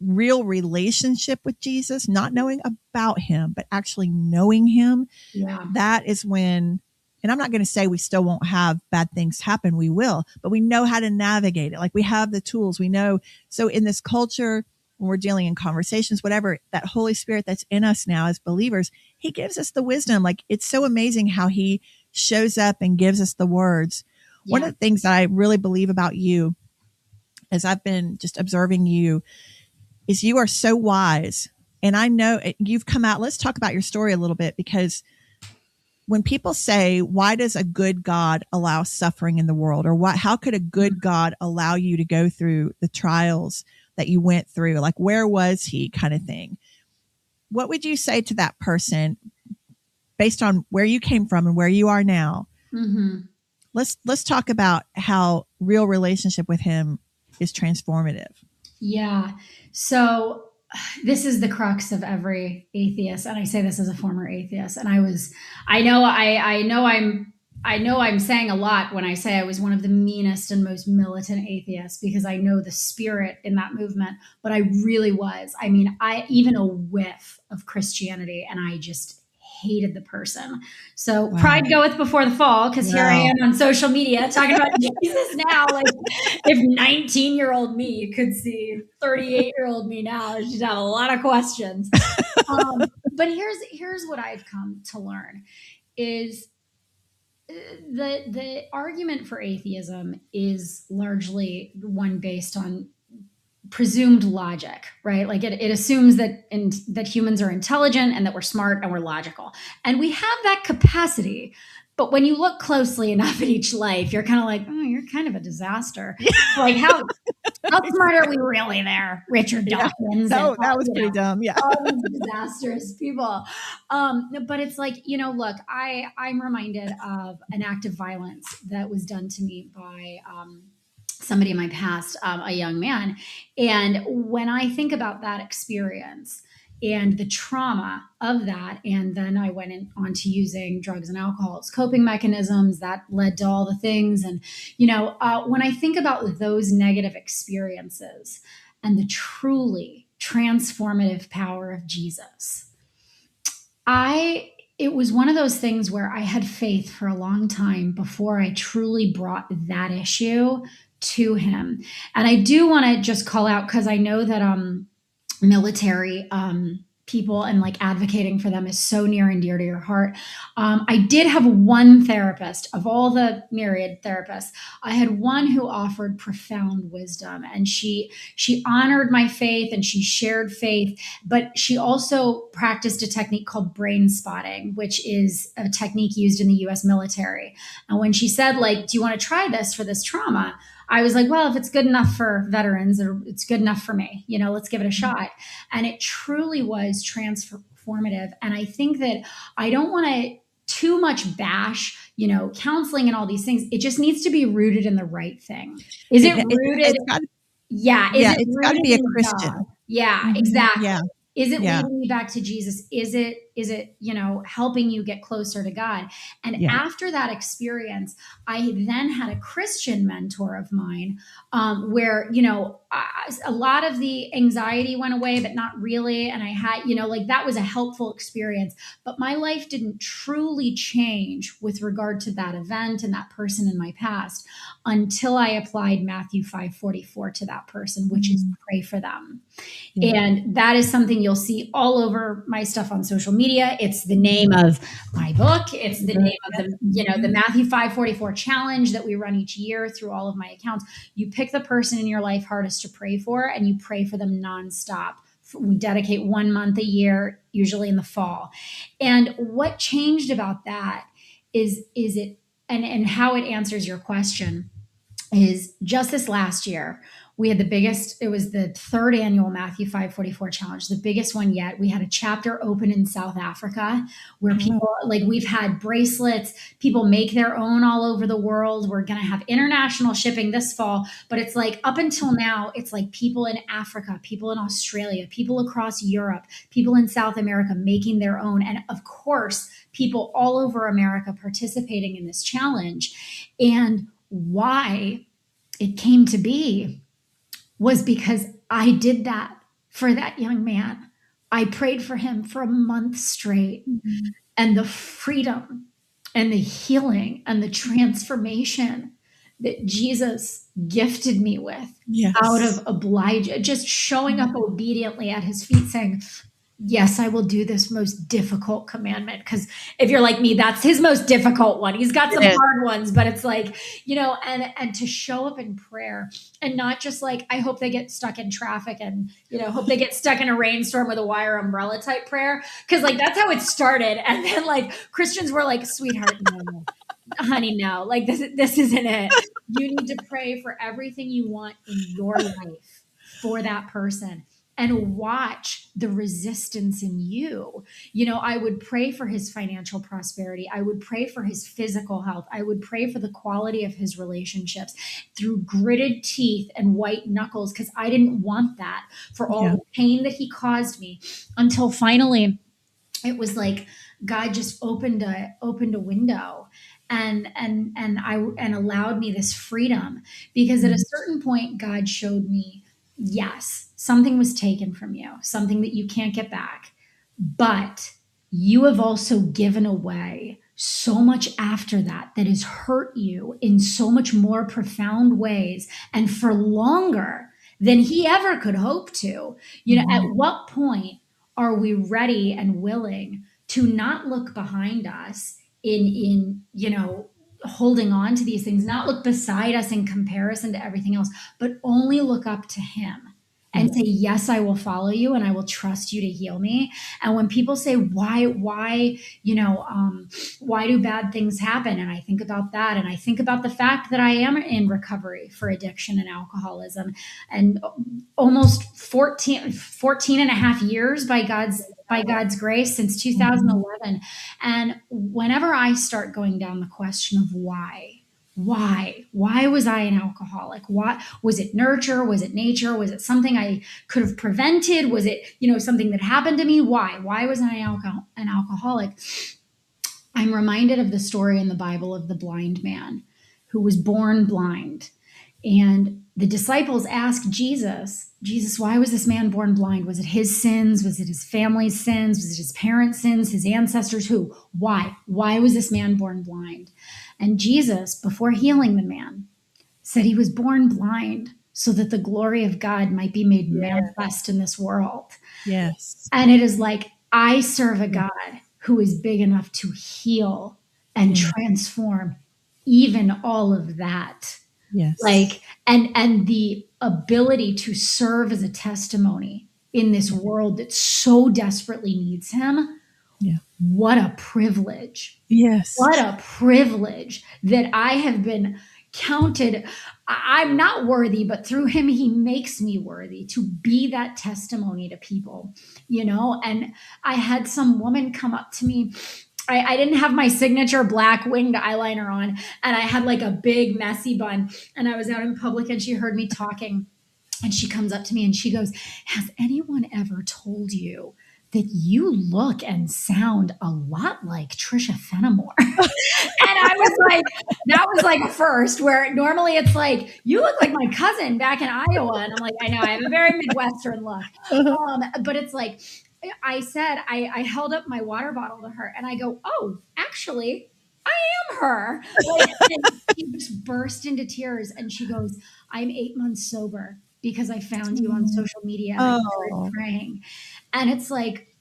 Real relationship with Jesus, not knowing about him, but actually knowing him. Yeah. That is when, and I'm not going to say we still won't have bad things happen. We will, but we know how to navigate it. Like, we have the tools, we know. So in this culture, when we're dealing in conversations, whatever, that Holy Spirit that's in us now as believers, he gives us the wisdom. Like, it's so amazing how he shows up and gives us the words. Yeah. One of the things that I really believe about you, as I've been just observing you, is you are so wise. And I know you've come out. Let's talk about your story a little bit, because when people say, why does a good God allow suffering in the world? Or how could a good God allow you to go through the trials that you went through? Like, where was he, kind of thing? What would you say to that person based on where you came from and where you are now? Mm-hmm. Let's talk about how real relationship with him is transformative. Yeah. So this is the crux of every atheist. And I say this as a former atheist. And I know I'm saying a lot when I say I was one of the meanest and most militant atheists, because I know the spirit in that movement, but I really was. I mean, even a whiff of Christianity, and I just hated the person. So pride goeth before the fall, because here I am on social media talking about Jesus now. Like, if 19-year-old me could see 38-year-old me now, she'd have a lot of questions. But here's what I've come to learn is the argument for atheism is largely one based on presumed logic, right? Like, it assumes that humans are intelligent and that we're smart and we're logical. And we have that capacity. But when you look closely enough at each life, you're kind of like, oh, you're kind of a disaster. Like, how smart are we really there, Richard Dawkins? No, that was pretty dumb. Yeah. All these disastrous people. But it's like, look, I'm reminded of an act of violence that was done to me by somebody in my past, a young man. And when I think about that experience and the trauma of that, and then I went on to using drugs and alcohol as coping mechanisms that led to all the things. And, when I think about those negative experiences and the truly transformative power of Jesus, it was one of those things where I had faith for a long time before I truly brought that issue to him. And I do want to just call out, because I know that military people and like advocating for them is so near and dear to your heart. I did have one therapist of all the myriad therapists. I had one who offered profound wisdom, and she honored my faith and she shared faith, but she also practiced a technique called brain spotting, which is a technique used in the US military. And when she said, like, do you want to try this for this trauma? I was like, well, if it's good enough for veterans, it's good enough for me, let's give it a shot. And it truly was transformative. And I think that I don't want to too much bash, counseling and all these things. It just needs to be rooted in the right thing. Is it rooted? It's got to be a Christian. God? Yeah, exactly. Yeah. Is it leading you back to Jesus? Is it, helping you get closer to God? And after that experience, I then had a Christian mentor of mine, where, a lot of the anxiety went away, but not really. And I had, that was a helpful experience, but my life didn't truly change with regard to that event and that person in my past until I applied Matthew 5:44 to that person, which is pray for them. And that is something you'll see all over my stuff on social media. It's the name of my book. It's the name of the Matthew 5:44 challenge that we run each year through all of my accounts. You pick the person in your life hardest to pray for, and you pray for them nonstop. We dedicate 1 month a year, usually in the fall. And what changed about that is it, and how it answers your question is just this last year, we had it was the 3rd annual Matthew 5:44 challenge, the biggest one yet. We had a chapter open in South Africa where people, we've had bracelets, people make their own all over the world. We're going to have international shipping this fall, but it's up until now, it's people in Africa, people in Australia, people across Europe, people in South America making their own. And of course, people all over America participating in this challenge. And why it came to be was because I did that for that young man. I prayed for him for a month straight. And the freedom and the healing and the transformation that Jesus gifted me with out of just showing up obediently at his feet saying, yes, I will do this most difficult commandment. Because if you're like me, that's his most difficult one. He's got some hard ones, but it's and to show up in prayer and not just I hope they get stuck in traffic and, hope they get stuck in a rainstorm with a wire umbrella type prayer. Because that's how it started. And then Christians were like, sweetheart, no, honey, no, this isn't it. You need to pray for everything you want in your life for that person. And watch the resistance in you. I would pray for his financial prosperity. I would pray for his physical health. I would pray for the quality of his relationships through gritted teeth and white knuckles, because I didn't want that for all the pain that he caused me, until finally it was God just opened a window and allowed me this freedom, because at a certain point, God showed me, yes, something was taken from you, something that you can't get back, but you have also given away so much after that has hurt you in so much more profound ways and for longer than he ever could hope to. At what point are we ready and willing to not look behind us in holding on to these things, not look beside us in comparison to everything else, but only look up to him and say, yes, I will follow you and I will trust you to heal me. And when people say, why do bad things happen? And I think about that. And I think about the fact that I am in recovery for addiction and alcoholism, and almost 14 and a half years by God's grace since 2011. And whenever I start going down the question of why was I an alcoholic? Why was it nurture? Was it nature? Was it something I could have prevented? Was it, something that happened to me? Why was I an alcoholic? I'm reminded of the story in the Bible of the blind man who was born blind. And the disciples asked Jesus, why was this man born blind? Was it his sins? Was it his family's sins? Was it his parents' sins? His ancestors? Who? Why? Why was this man born blind? And Jesus, before healing the man, said he was born blind so that the glory of God might be made manifest in this world. Yes. And it is I serve a God who is big enough to heal and transform even all of that. Yes. And the ability to serve as a testimony in this world that so desperately needs him. Yeah. What a privilege. Yes. What a privilege that I have been counted. I'm not worthy, but through him, he makes me worthy to be that testimony to people, And I had some woman come up to me. I didn't have my signature black winged eyeliner on, and I had like a big messy bun, and I was out in public, and she heard me talking, and she comes up to me and she goes, "Has anyone ever told you that you look and sound a lot like Trisha Fenimore?" And I was like, that was like a first, where normally it's like, "You look like my cousin back in Iowa." And I'm like, I know, I have a very Midwestern look. But it's like, I said, I held up my water bottle to her and I go, "Oh, actually, I am her." Like, and she just burst into tears and she goes, "I'm 8 months sober because I found you on social media and I started praying." And it's like,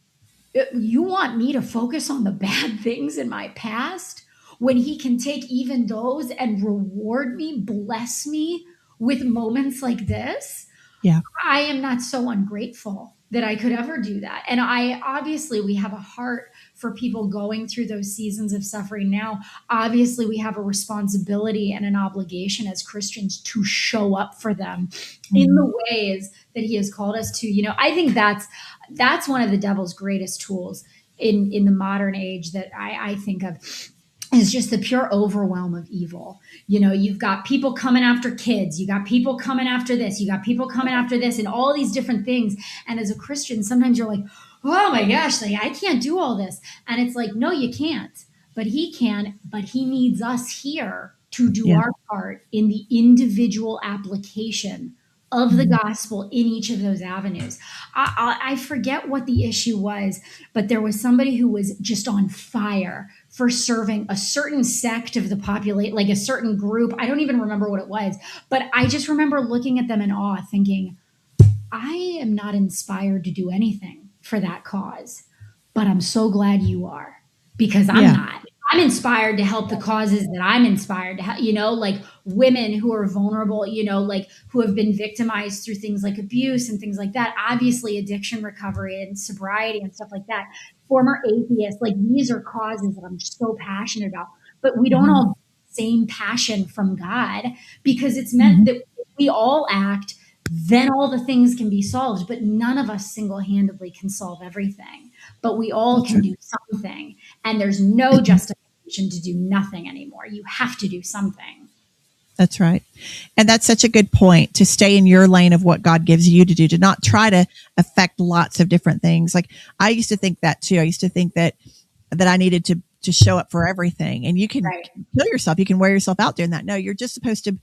you want me to focus on the bad things in my past when he can take even those and reward me, bless me with moments like this? Yeah. I am not so ungrateful that I could ever do that. And we have a heart for people going through those seasons of suffering now. Obviously, we have a responsibility and an obligation as Christians to show up for them in the ways that he has called us to. I think that's one of the devil's greatest tools in the modern age that I think of, is just the pure overwhelm of evil. You've got people coming after kids, you got people coming after this, you got people coming after this, and all these different things. And as a Christian, sometimes you're like, "Oh my gosh, like I can't do all this." And it's like, no, you can't, but he can. But he needs us here to do our part in the individual application of the gospel in each of those avenues. I forget what the issue was, but there was somebody who was just on fire for serving a certain sect of the population, like a certain group. I don't even remember what it was, but I just remember looking at them in awe, thinking, I am not inspired to do anything for that cause, but I'm so glad you are, because I'm not. I'm inspired to help the causes that I'm inspired to help, like women who are vulnerable, like who have been victimized through things like abuse and things like that. Obviously, addiction recovery and sobriety and stuff like that. Former atheists, like these are causes that I'm so passionate about. But we don't all get the same passion from God, because it's meant that if we all act, then all the things can be solved. But none of us single-handedly can solve everything. But we all can do something. And there's no justification to do nothing anymore. You have to do something. That's right. And that's such a good point, to stay in your lane of what God gives you to do, to not try to affect lots of different things. Like I used to think that too. I used to think that I needed to show up for everything, and you can kill yourself. You can wear yourself out doing that. No, you're just supposed to,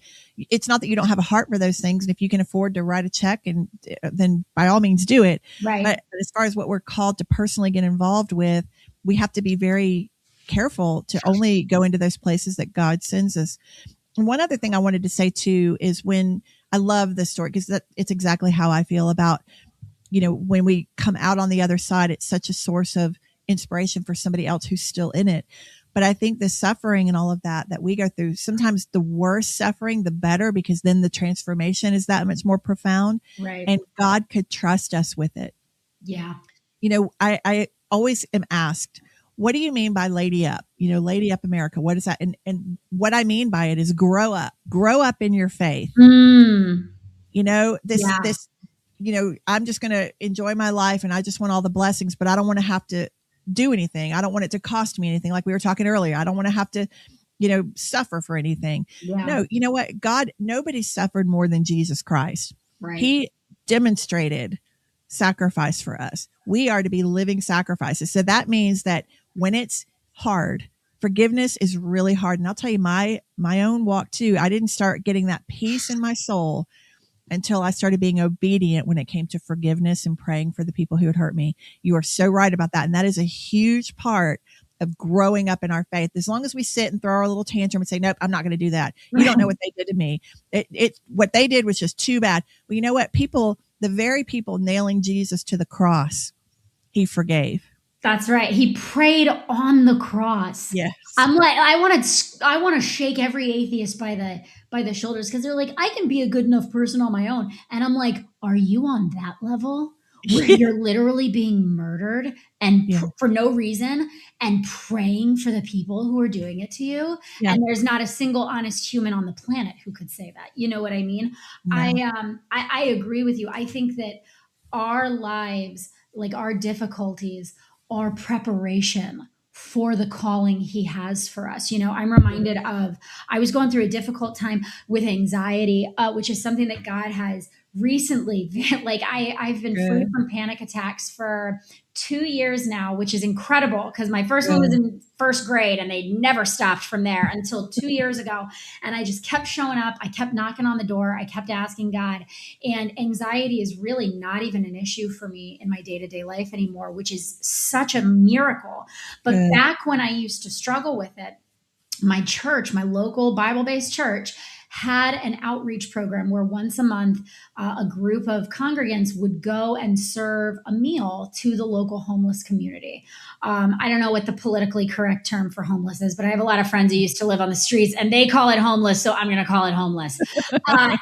it's not that you don't have a heart for those things. And if you can afford to write a check, and then by all means do it. Right. But as far as what we're called to personally get involved with, we have to be very careful to only go into those places that God sends us. And one other thing I wanted to say too is, when I love this story, because it's exactly how I feel about, when we come out on the other side, it's such a source of inspiration for somebody else who's still in it. But I think the suffering and all of that we go through, sometimes the worse suffering, the better, because then the transformation is that much more profound. Right. And God could trust us with it. Yeah. I always am asked, what do you mean by Lady Up? Lady Up America. What is that? And what I mean by it is grow up in your faith. This, I'm just going to enjoy my life and I just want all the blessings, but I don't want to have to do anything. I don't want it to cost me anything. Like we were talking earlier, I don't want to have to, suffer for anything. Yeah. No, you know what? Nobody suffered more than Jesus Christ. Right. He demonstrated sacrifice for us. We are to be living sacrifices. So that means that when it's hard, forgiveness is really hard. And I'll tell you my own walk too. I didn't start getting that peace in my soul until I started being obedient when it came to forgiveness and praying for the people who had hurt me. You are so right about that. And that is a huge part of growing up in our faith. As long as we sit and throw our little tantrum and say, nope, I'm not going to do that. You don't know what they did to me. What they did was just too bad. Well, you know what? The very people nailing Jesus to the cross, he forgave. That's right. He prayed on the cross. Yes. I'm like, I want to shake every atheist by the shoulders, because they're like, I can be a good enough person on my own. And I'm like, are you on that level? where you're literally being murdered and Yeah. for no reason, and praying for the people who are doing it to you. Yeah. And there's not a single honest human on the planet who could say that. You know what I mean? No. I agree with you. I think that our lives, like our difficulties, are preparation for the calling he has for us. You know, I'm reminded of, I was going through a difficult time with anxiety, which is something that God has recently, like I've been free Good. from panic attacks for 2 years now, which is incredible because my first one Good. was in first grade and they never stopped from there until 2 years ago. And I just kept showing up. I kept knocking on the door. I kept asking God. And anxiety is really not even an issue for me in my day-to-day life anymore, which is such a miracle. But Good. back when I used to struggle with it, my church, my local Bible-based church, had an outreach program where once a month, a group of congregants would go and serve a meal to the local homeless community. I don't know what the politically correct term for homeless is, but I have a lot of friends who used to live on the streets and they call it homeless, so I'm going to call it homeless.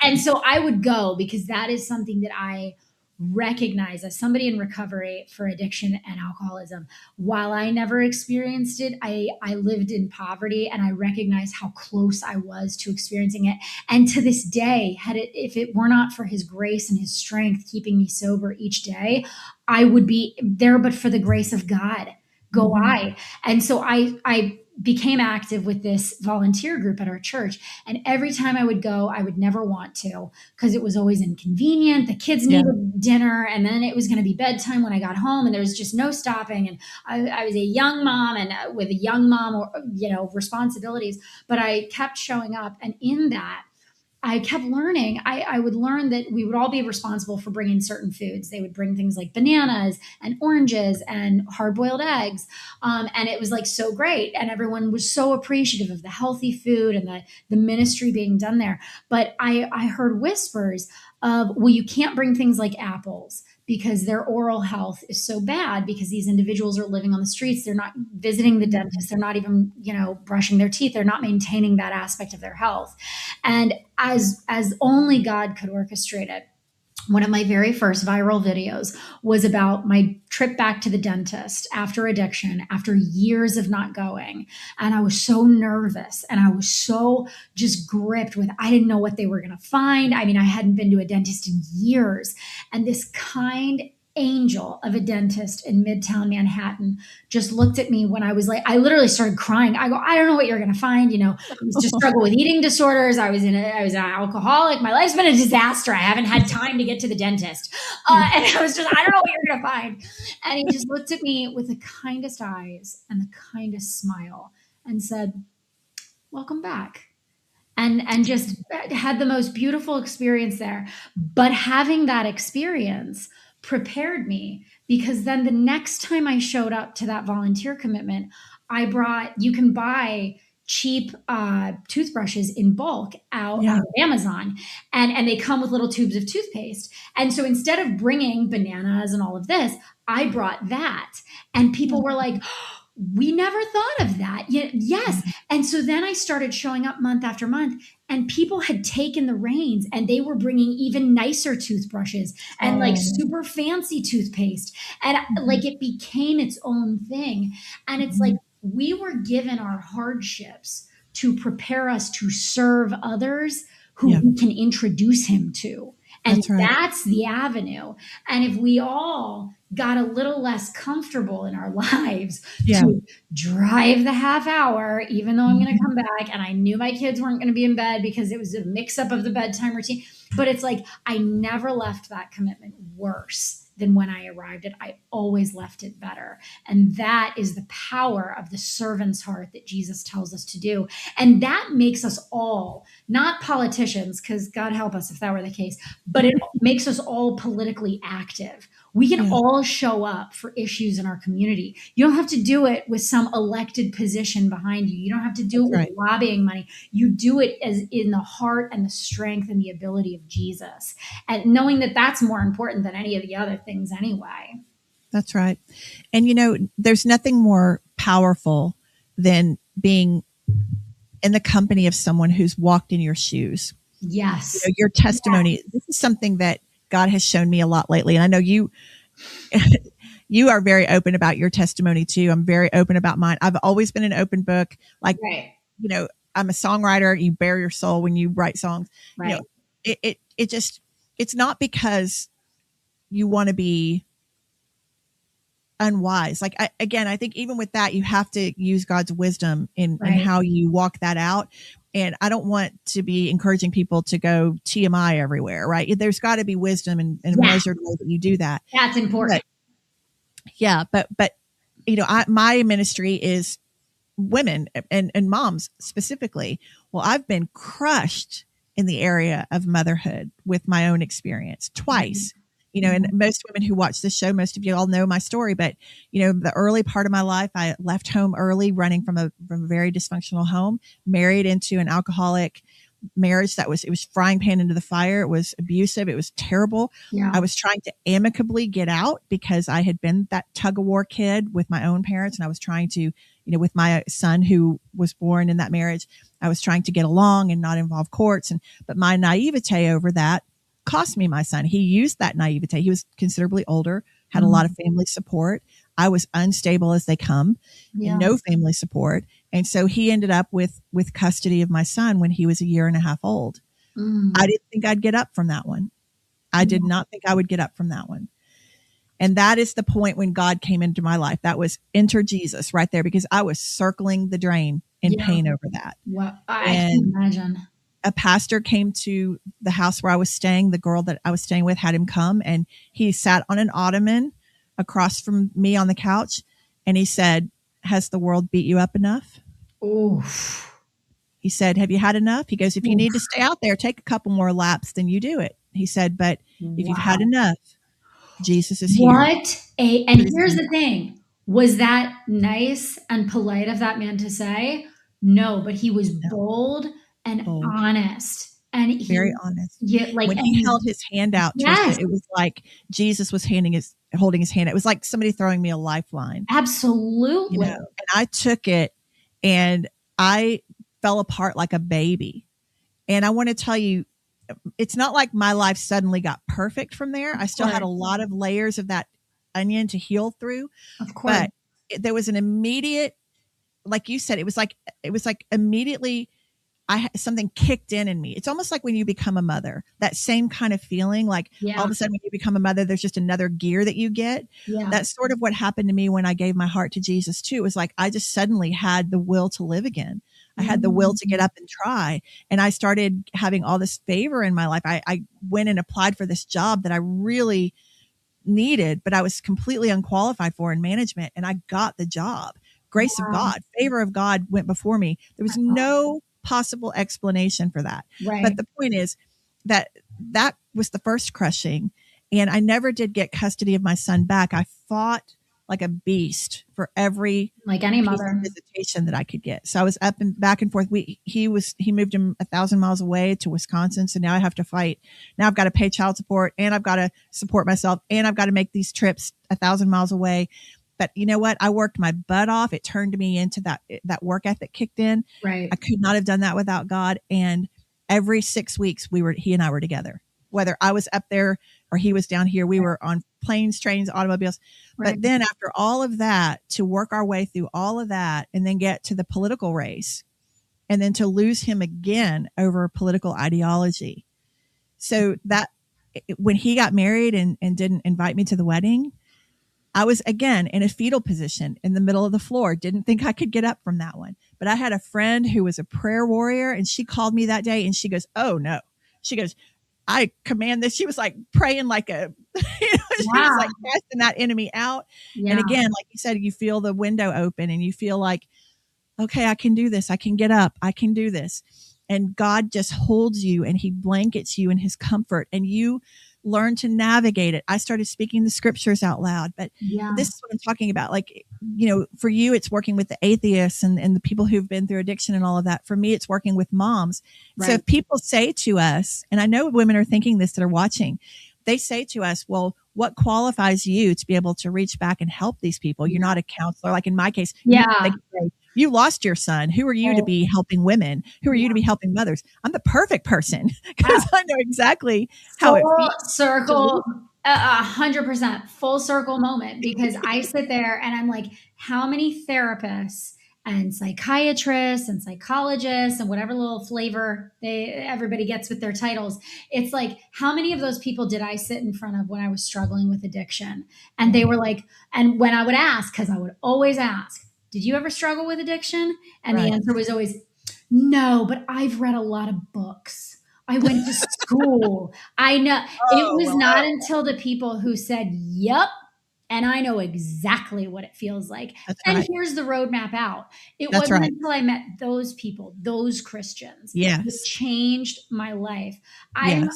And so I would go because that is something that I recognize as somebody in recovery for addiction and alcoholism. While I never experienced it, I lived in poverty and I recognize how close I was to experiencing it. And to this day, if it were not for his grace and his strength keeping me sober each day, I would be there, but for the grace of God, go I. And so I became active with this volunteer group at our church. And every time I would go, I would never want to because it was always inconvenient. The kids needed dinner and then it was going to be bedtime when I got home and there was just no stopping. And I was a young mom and with a young mom, or, responsibilities, but I kept showing up. And in that, I kept learning. I would learn that we would all be responsible for bringing certain foods. They would bring things like bananas and oranges and hard-boiled eggs. And it was like so great. And everyone was so appreciative of the healthy food and the ministry being done there. But I heard whispers of, well, you can't bring things like apples because their oral health is so bad because these individuals are living on the streets. They're not visiting the dentist. They're not even, brushing their teeth. They're not maintaining that aspect of their health. And as only God could orchestrate it, one of my very first viral videos was about my trip back to the dentist after addiction, after years of not going. And I was so nervous and I was so just gripped with, I didn't know what they were going to find. I mean, I hadn't been to a dentist in years. And this kind angel of a dentist in Midtown Manhattan just looked at me when I was like, I literally started crying. I go, I don't know what you're going to find. I used to struggle with eating disorders. I was an alcoholic. My life's been a disaster. I haven't had time to get to the dentist. And I was just, I don't know what you're going to find. And he just looked at me with the kindest eyes and the kindest smile and said, welcome back. And just had the most beautiful experience there. But having that experience prepared me because then the next time I showed up to that volunteer commitment, you can buy cheap toothbrushes in bulk out of Amazon and they come with little tubes of toothpaste. And so instead of bringing bananas and all of this, I brought that and people were like, we never thought of that. Yes. And so then I started showing up month after month and people had taken the reins and they were bringing even nicer toothbrushes and like super fancy toothpaste. And like it became its own thing. And it's like we were given our hardships to prepare us to serve others who we can introduce him to. And that's the avenue. And if we all got a little less comfortable in our lives to drive the half hour, even though I'm going to come back and I knew my kids weren't going to be in bed because it was a mix up of the bedtime routine. But it's like, I never left that commitment worse than when I arrived it. I always left it better. And that is the power of the servant's heart that Jesus tells us to do. And that makes us all, not politicians, because God help us if that were the case, but it makes us all politically active. We can all show up for issues in our community. You don't have to do it with some elected position behind you. You don't have to do it with lobbying money. You do it as in the heart and the strength and the ability of Jesus. And knowing that that's more important than any of the other things anyway. That's right. And, there's nothing more powerful than being in the company of someone who's walked in your shoes. Yes. Your testimony. This is something that God has shown me a lot lately. And I know you You are very open about your testimony too. I'm very open about mine. I've always been an open book. Like, Right. you know, I'm a songwriter. You bare your soul when you write songs. Right. You know, it just, it's not because you want to be unwise. Like, I think even with that, you have to use God's wisdom in how you walk that out. And I don't want to be encouraging people to go TMI everywhere, right? There's got to be wisdom in a measured way that you do that. That's important. But you know, my ministry is women and moms specifically. Well, I've been crushed in the area of motherhood with my own experience twice. You know, and most women who watch this show, most of you all know my story, but you know, the early part of my life, I left home early, running from a very dysfunctional home, married into an alcoholic marriage it was frying pan into the fire. It was abusive. It was terrible. Yeah. I was trying to amicably get out because I had been that tug of war kid with my own parents. And I was trying to, you know, with my son who was born in that marriage, I was trying to get along and not involve courts. But my naivete over that cost me my son. He used that naivete. He was considerably older, had a lot of family support. I was unstable as they come, and no family support. And so he ended up with custody of my son when he was 1.5 years old. I didn't think I'd get up from that one. I did not think I would get up from that one. And that is the point when God came into my life. That was enter Jesus right there, because I was circling the drain in pain over that. Well, I can imagine. A pastor came to the house where I was staying. The girl that I was staying with had him come, and he sat on an ottoman across from me on the couch. And he said, "Has the world beat you up enough?" Oof. He said, "Have you had enough?" He goes, "If you need to stay out there, take a couple more laps, then you do it." He said, "But if you've had enough, Jesus is here." And here's the thing. Was that nice and polite of that man to say? No, but he was bold and honest. And he, very honest. Yeah, like when he held his hand out, Trisha, it was like Jesus was holding his hand. It was like somebody throwing me a lifeline. Absolutely. You know? And I took it and I fell apart like a baby. And I want to tell you, it's not like my life suddenly got perfect from there. I still had a lot of layers of that onion to heal through. Of course. But there was an immediate, like you said, it was like immediately something kicked in me. It's almost like when you become a mother, that same kind of feeling, like all of a sudden when you become a mother, there's just another gear that you get. Yeah. That's sort of what happened to me when I gave my heart to Jesus too. It was like, I just suddenly had the will to live again. I had the will to get up and try. And I started having all this favor in my life. I went and applied for this job that I really needed, but I was completely unqualified for in management. And I got the job. Grace of God, favor of God went before me. There was no possible explanation for that. Right. But the point is that was the first crushing. And I never did get custody of my son back. I fought like a beast for every like any mother visitation that I could get. So I was up and back and forth. He moved him 1,000 miles away to Wisconsin. So now I have to fight. Now I've got to pay child support, and I've got to support myself, and I've got to make these trips 1,000 miles away. But you know what? I worked my butt off. It turned me into that work ethic kicked in. Right. I could not have done that without God. And every 6 weeks he and I were together, whether I was up there or he was down here. We were on planes, trains, automobiles. Right. But then after all of that, to work our way through all of that and then get to the political race and then to lose him again over political ideology. So that when he got married and didn't invite me to the wedding, I was again in a fetal position in the middle of the floor. Didn't think I could get up from that one. But I had a friend who was a prayer warrior, and she called me that day and she goes, "Oh no." She goes, "I command this." She was like praying like she was like casting that enemy out. Yeah. And again, like you said, you feel the window open and you feel like, okay, I can do this. I can get up. I can do this. And God just holds you and he blankets you in his comfort, and you learn to navigate it. I started speaking the scriptures out loud, but this is what I'm talking about. Like, you know, for you, it's working with the atheists and the people who've been through addiction and all of that. For me, it's working with moms. Right. So if people say to us, and I know women are thinking this that are watching, they say to us, well, what qualifies you to be able to reach back and help these people? You're not a counselor. Like in my case, you lost your son. Who are you to be helping women? Who are you to be helping mothers? I'm the perfect person because I know exactly how it feels. Circle. 100% full circle moment, because I sit there and I'm like, how many therapists and psychiatrists and psychologists and whatever little flavor everybody gets with their titles, it's like, how many of those people did I sit in front of when I was struggling with addiction? And they were like, and when I would ask, because I would always ask, did you ever struggle with addiction? And the answer was always, no, but I've read a lot of books. I went to school. I know. It was not until the people who said, yep, and I know exactly what it feels like. And here's the roadmap out. It wasn't until I met those people, those Christians, that changed my life. I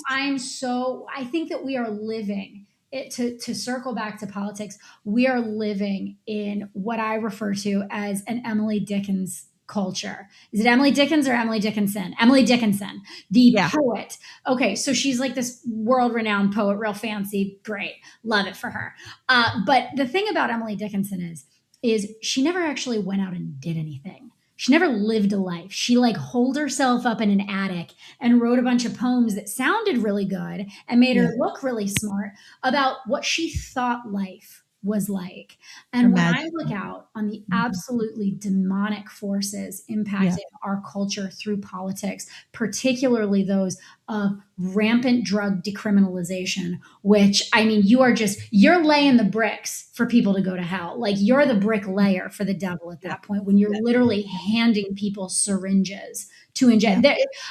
think that we are living to circle back to politics. We are living in what I refer to as an Emily Dickens culture. Is it Emily Dickens or Emily Dickinson? Emily Dickinson, the poet. Okay, so she's like this world-renowned poet, real fancy, great, love it for her. But the thing about Emily Dickinson is she never actually went out and did anything. She never lived a life. She like holed herself up in an attic and wrote a bunch of poems that sounded really good and made her look really smart about what she thought life was like. And when I look out on the absolutely demonic forces impacting our culture through politics, particularly those of rampant drug decriminalization, which, I mean, you're laying the bricks for people to go to hell. Like, you're the bricklayer for the devil at that point, when you're literally handing people syringes to inject.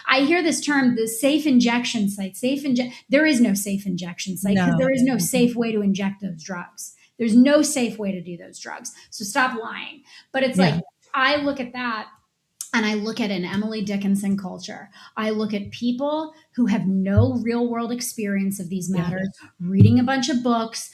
I hear this term, the safe injection site. There is no safe injection site, because there is no safe way to inject those drugs. There's no safe way to do those drugs. So stop lying. But it's like, I look at that and I look at an Emily Dickinson culture. I look at people who have no real world experience of these matters, reading a bunch of books,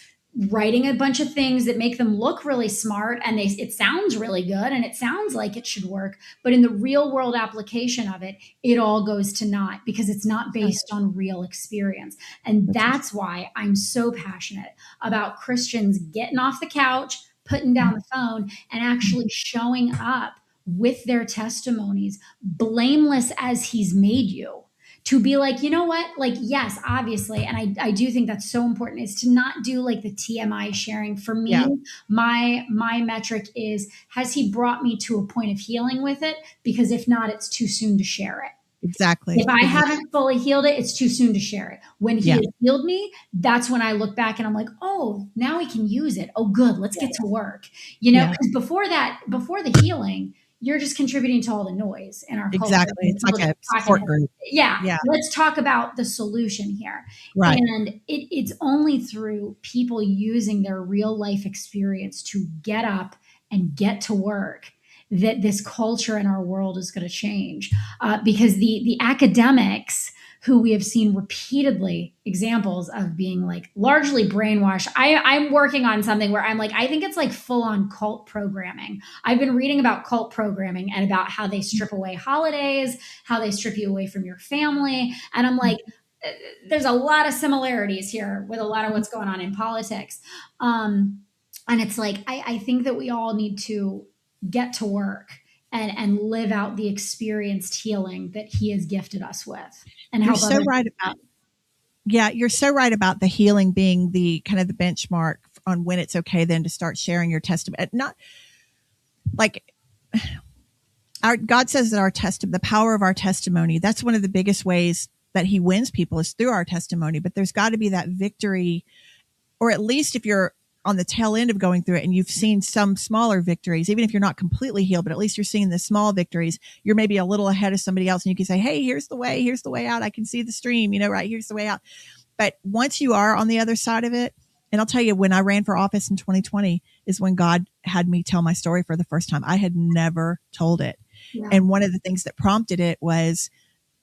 writing a bunch of things that make them look really smart, and it sounds really good and it sounds like it should work, but in the real world application of it, it all goes to naught, because it's not based on real experience. And that's why I'm so passionate about Christians getting off the couch, putting down the phone, and actually showing up with their testimonies, blameless as he's made you. To be like, you know what? Like, yes, obviously. And I do think that's so important, is to not do like the TMI sharing. For me, my metric is, has he brought me to a point of healing with it? Because if not, it's too soon to share it. Exactly. If I haven't fully healed it, it's too soon to share it. When he has healed me, that's when I look back and I'm like, oh, now we can use it. Oh, good. Let's get to work. You know, because before the healing, you're just contributing to all the noise in our culture. Exactly. It's like a support group. Yeah. Let's talk about the solution here. Right. And it's only through people using their real life experience to get up and get to work that this culture in our world is going to change. Because the academics who we have seen repeatedly examples of being like largely brainwashed. I'm working on something where I'm like, I think it's like full on cult programming. I've been reading about cult programming and about how they strip away holidays, how they strip you away from your family. And I'm like, there's a lot of similarities here with a lot of what's going on in politics. And it's like, I think that we all need to get to work and live out the experienced healing that he has gifted us with. And you're so right about, you're so right about the healing being the kind of the benchmark on when it's okay then to start sharing your testimony. Not like God says that our the power of our testimony, that's one of the biggest ways that he wins people is through our testimony. But there's got to be that victory, or at least if you're on the tail end of going through it and you've seen some smaller victories, even if you're not completely healed, but at least you're seeing the small victories, you're maybe a little ahead of somebody else and you can say, hey, here's the way out. I can see the stream, right? Here's the way out. But once you are on the other side of it, and I'll tell you, when I ran for office in 2020 is when God had me tell my story for the first time. I had never told it. Yeah. And one of the things that prompted it was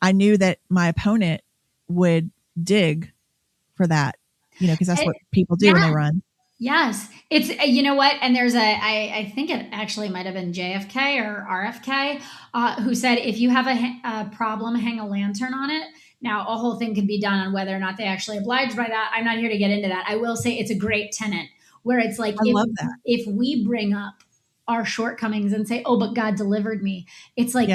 I knew that my opponent would dig for that, because that's what people do when they run. Yes. It's, you know what? And there's I think it actually might have been JFK or RFK who said, if you have a problem, hang a lantern on it. Now, a whole thing could be done on whether or not they actually oblige by that. I'm not here to get into that. I will say it's a great tenet where it's like, if we bring up our shortcomings and say, oh, but God delivered me, it's like,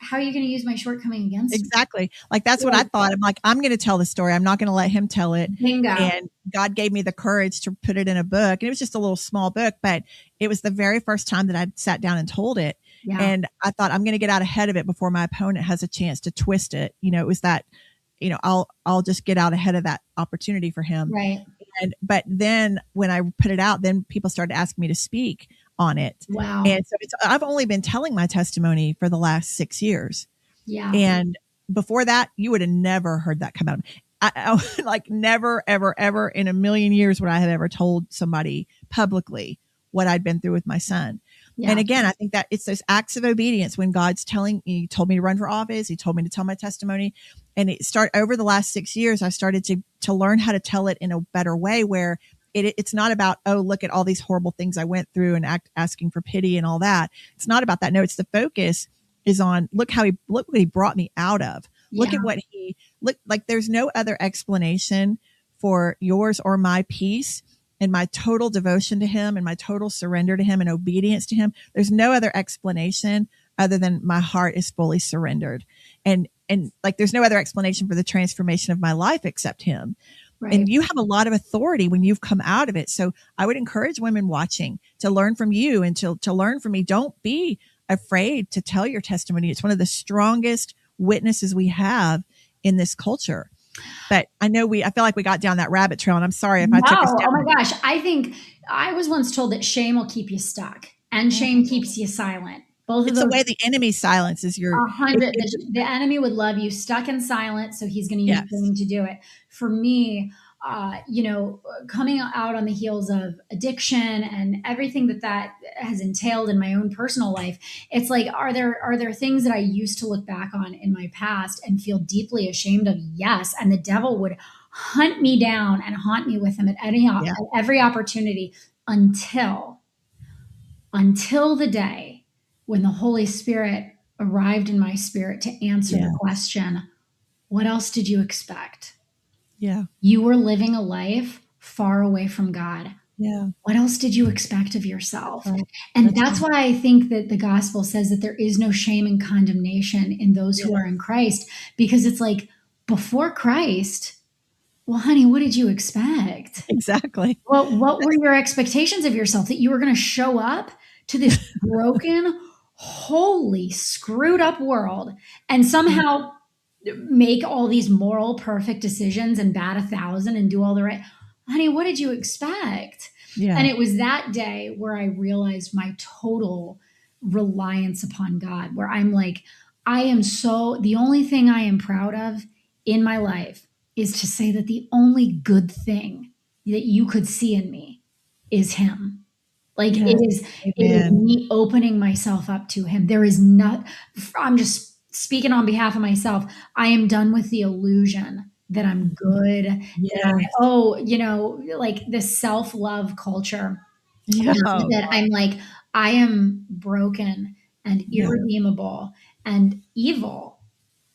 how are you going to use my shortcoming against me? Exactly. Like, that's what I thought. I'm like, I'm going to tell the story. I'm not going to let him tell it. Bingo. And God gave me the courage to put it in a book. And it was just a little small book, but it was the very first time that I sat down and told it. Yeah. And I thought, I'm going to get out ahead of it before my opponent has a chance to twist it. It was that, I'll just get out ahead of that opportunity for him. Right. But then when I put it out, then people started asking me to speak on it. Wow. And so I've only been telling my testimony for the last 6 years. Yeah. And before that, you would have never heard that come out of me. I like never, ever, ever in a million years would I have ever told somebody publicly what I'd been through with my son. Yeah. And again, I think that it's those acts of obedience when God's he told me to run for office. He told me to tell my testimony. And over the last 6 years, I started to learn how to tell it in a better way where it's not about, oh, look at all these horrible things I went through and asking for pity and all that. It's not about that. No, it's the focus is on, look what he brought me out of. Look at what like there's no other explanation for yours or my peace and my total devotion to him and my total surrender to him and obedience to him. There's no other explanation other than my heart is fully surrendered. And like, there's no other explanation for the transformation of my life except him. Right. And you have a lot of authority when you've come out of it. So I would encourage women watching to learn from you and to learn from me. Don't be afraid to tell your testimony. It's one of the strongest witnesses we have in this culture. But I feel like we got down that rabbit trail, and I'm sorry if I took us down. Oh my gosh. I think I was once told that shame will keep you stuck and shame keeps you silent. Both of those. It's the way the enemy silences your 100. The enemy would love you stuck in silence, so he's going to use shame to do it. For me, coming out on the heels of addiction and everything that has entailed in my own personal life, it's like, are there things that I used to look back on in my past and feel deeply ashamed of? Yes. And the devil would hunt me down and haunt me with him at every opportunity until the day when the Holy Spirit arrived in my spirit to answer the question, what else did you expect? Yeah. You were living a life far away from God. Yeah. What else did you expect of yourself? Right. And that's why I think that the gospel says that there is no shame and condemnation in those who are in Christ, because it's like, before Christ, well, honey, what did you expect? Exactly. Well, what were your expectations of yourself? That you were going to show up to this broken, holy, screwed up world and somehow make all these moral, perfect decisions and bat 1,000 and do all the right. Honey, what did you expect? Yeah. And it was that day where I realized my total reliance upon God, where I'm like, the only thing I am proud of in my life is to say that the only good thing that you could see in me is him. Like it is me opening myself up to him. There is I'm just speaking on behalf of myself. I am done with the illusion that I'm good. Yeah. Like this self-love culture that I'm like, I am broken and irredeemable and evil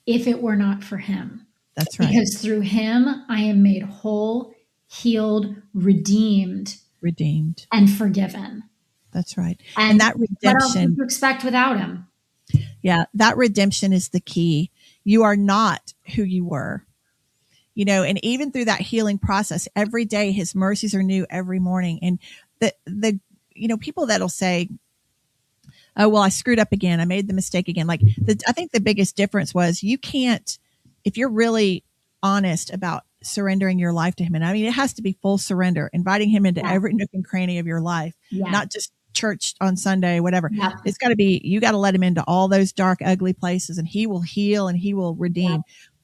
if it were not for him. That's right. Because through him, I am made whole, healed, redeemed, and forgiven. That's right. And that redemption. What else would you expect without him? Yeah, that redemption is the key. You are not who you were, and even through that healing process, every day his mercies are new every morning. And the people that'll say, oh, well, I screwed up again. I made the mistake again. Like I think the biggest difference was you can't, if you're really honest about surrendering your life to him. And I mean, it has to be full surrender, inviting him into every nook and cranny of your life, not just church on Sunday, whatever. Yeah. It's got to be, you got to let him into all those dark, ugly places, and he will heal and he will redeem. Yeah.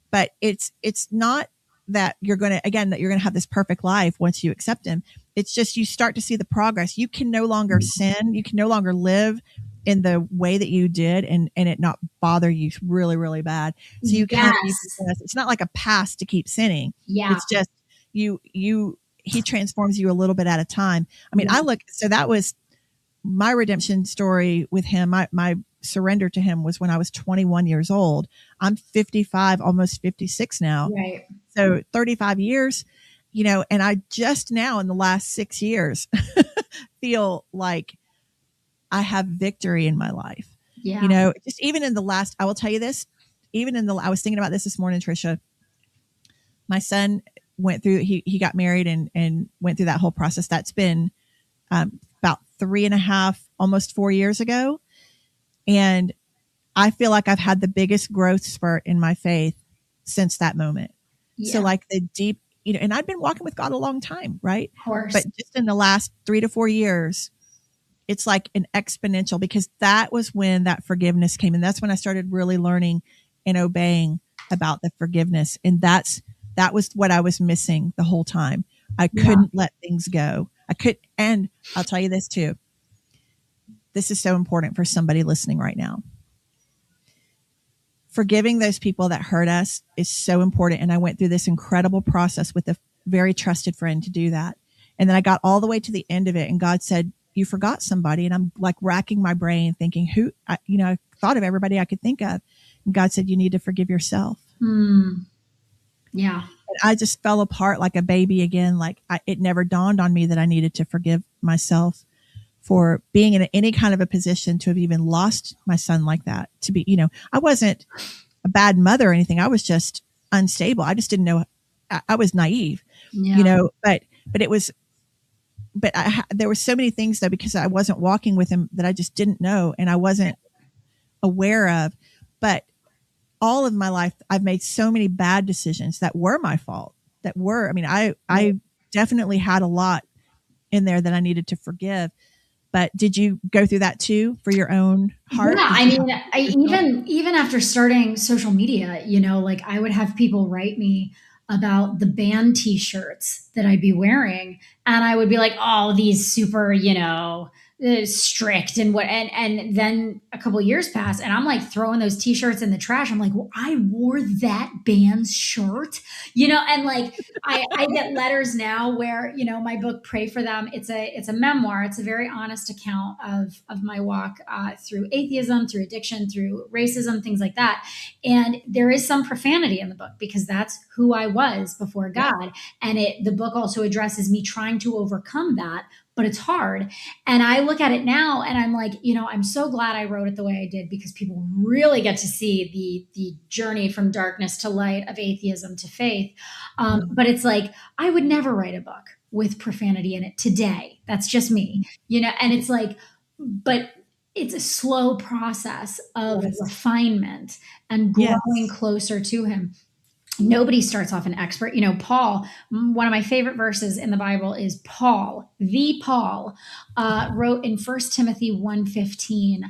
But it's not that you're going to have this perfect life once you accept him. It's just, you start to see the progress. You can no longer sin. You can no longer live in the way that you did and it not bother you really, really bad. So you can't, it's not like a pass to keep sinning. Yeah. It's just he transforms you a little bit at a time. I mean, so that was my redemption story with him. My surrender to him was when I was 21 years old. I'm 55, almost 56 now. Right. So 35 years, and I just now in the last 6 years feel like I have victory in my life. Yeah. Just even in the last, I will tell you this, I was thinking about this morning, Trisha. My son went through, he got married and went through that whole process. That's been about 3.5, almost 4 years ago. And I feel like I've had the biggest growth spurt in my faith since that moment. Yeah. So like the deep, and I've been walking with God a long time, right? Of course. But just in the last 3 to 4 years, it's like an exponential, because that was when that forgiveness came. And that's when I started really learning and obeying about the forgiveness. And that was what I was missing the whole time. I couldn't let things go. And I'll tell you this too. This is so important for somebody listening right now. Forgiving those people that hurt us is so important. And I went through this incredible process with a very trusted friend to do that. And then I got all the way to the end of it, and God said, you forgot somebody. And I'm like racking my brain thinking I thought of everybody I could think of. And God said, you need to forgive yourself. Yeah. And I just fell apart like a baby again. Like it never dawned on me that I needed to forgive myself for being in any kind of a position to have even lost my son like that. To be, I wasn't a bad mother or anything. I was just unstable. I just didn't know. I was naive, but it was, there were so many things though, because I wasn't walking with him, that I just didn't know and I wasn't aware of. But all of my life, I've made so many bad decisions that were my fault. I definitely had a lot in there that I needed to forgive. But did you go through that too for your own heart? Yeah, I mean, even after starting social media, like I would have people write me about the band t-shirts that I'd be wearing, and I would be like, oh, these super, strict and then a couple of years pass and I'm like throwing those t-shirts in the trash. I'm like, well, I wore that band's shirt, and like I get letters now where, my book, Pray for Them, it's a memoir. It's a very honest account of my walk through atheism, through addiction, through racism, things like that. And there is some profanity in the book because that's who I was before God. And the book also addresses me trying to overcome that, but it's hard. And I look at it now and I'm like, I'm so glad I wrote it the way I did, because people really get to see the journey from darkness to light of atheism to faith. But it's like, I would never write a book with profanity in it today. That's just me, and it's like, but it's a slow process of refinement and growing closer to him. Nobody starts off an expert. Paul, one of my favorite verses in the Bible is Paul wrote in 1 Timothy 1:15,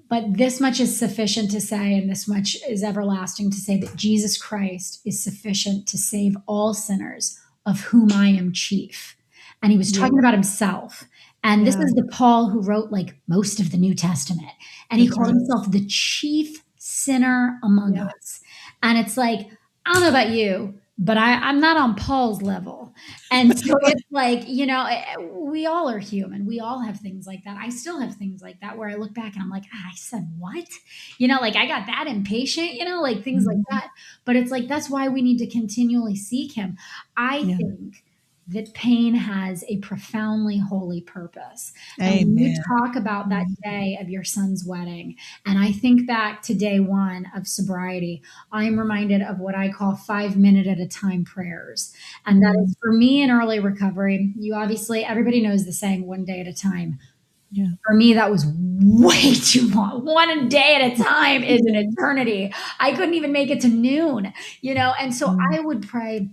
but this much is sufficient to say, and this much is everlasting to say, that Jesus Christ is sufficient to save all sinners, of whom I am chief. And he was talking about himself. And this is the Paul who wrote like most of the New Testament. And he called himself the chief sinner among us. And it's like, I don't know about you, but I'm not on Paul's level. And so it's like, we all are human. We all have things like that. I still have things like that where I look back and I'm like, I said, what? Like I got that impatient, like things like that. But it's like, that's why we need to continually seek him. I think that pain has a profoundly holy purpose. And when you talk about that day of your son's wedding, and I think back to day one of sobriety, I'm reminded of what I call 5 minute at a time prayers. And that is, for me in early recovery, everybody knows the saying, one day at a time. Yeah. For me, that was way too long. One day at a time is an eternity. I couldn't even make it to noon, and so I would pray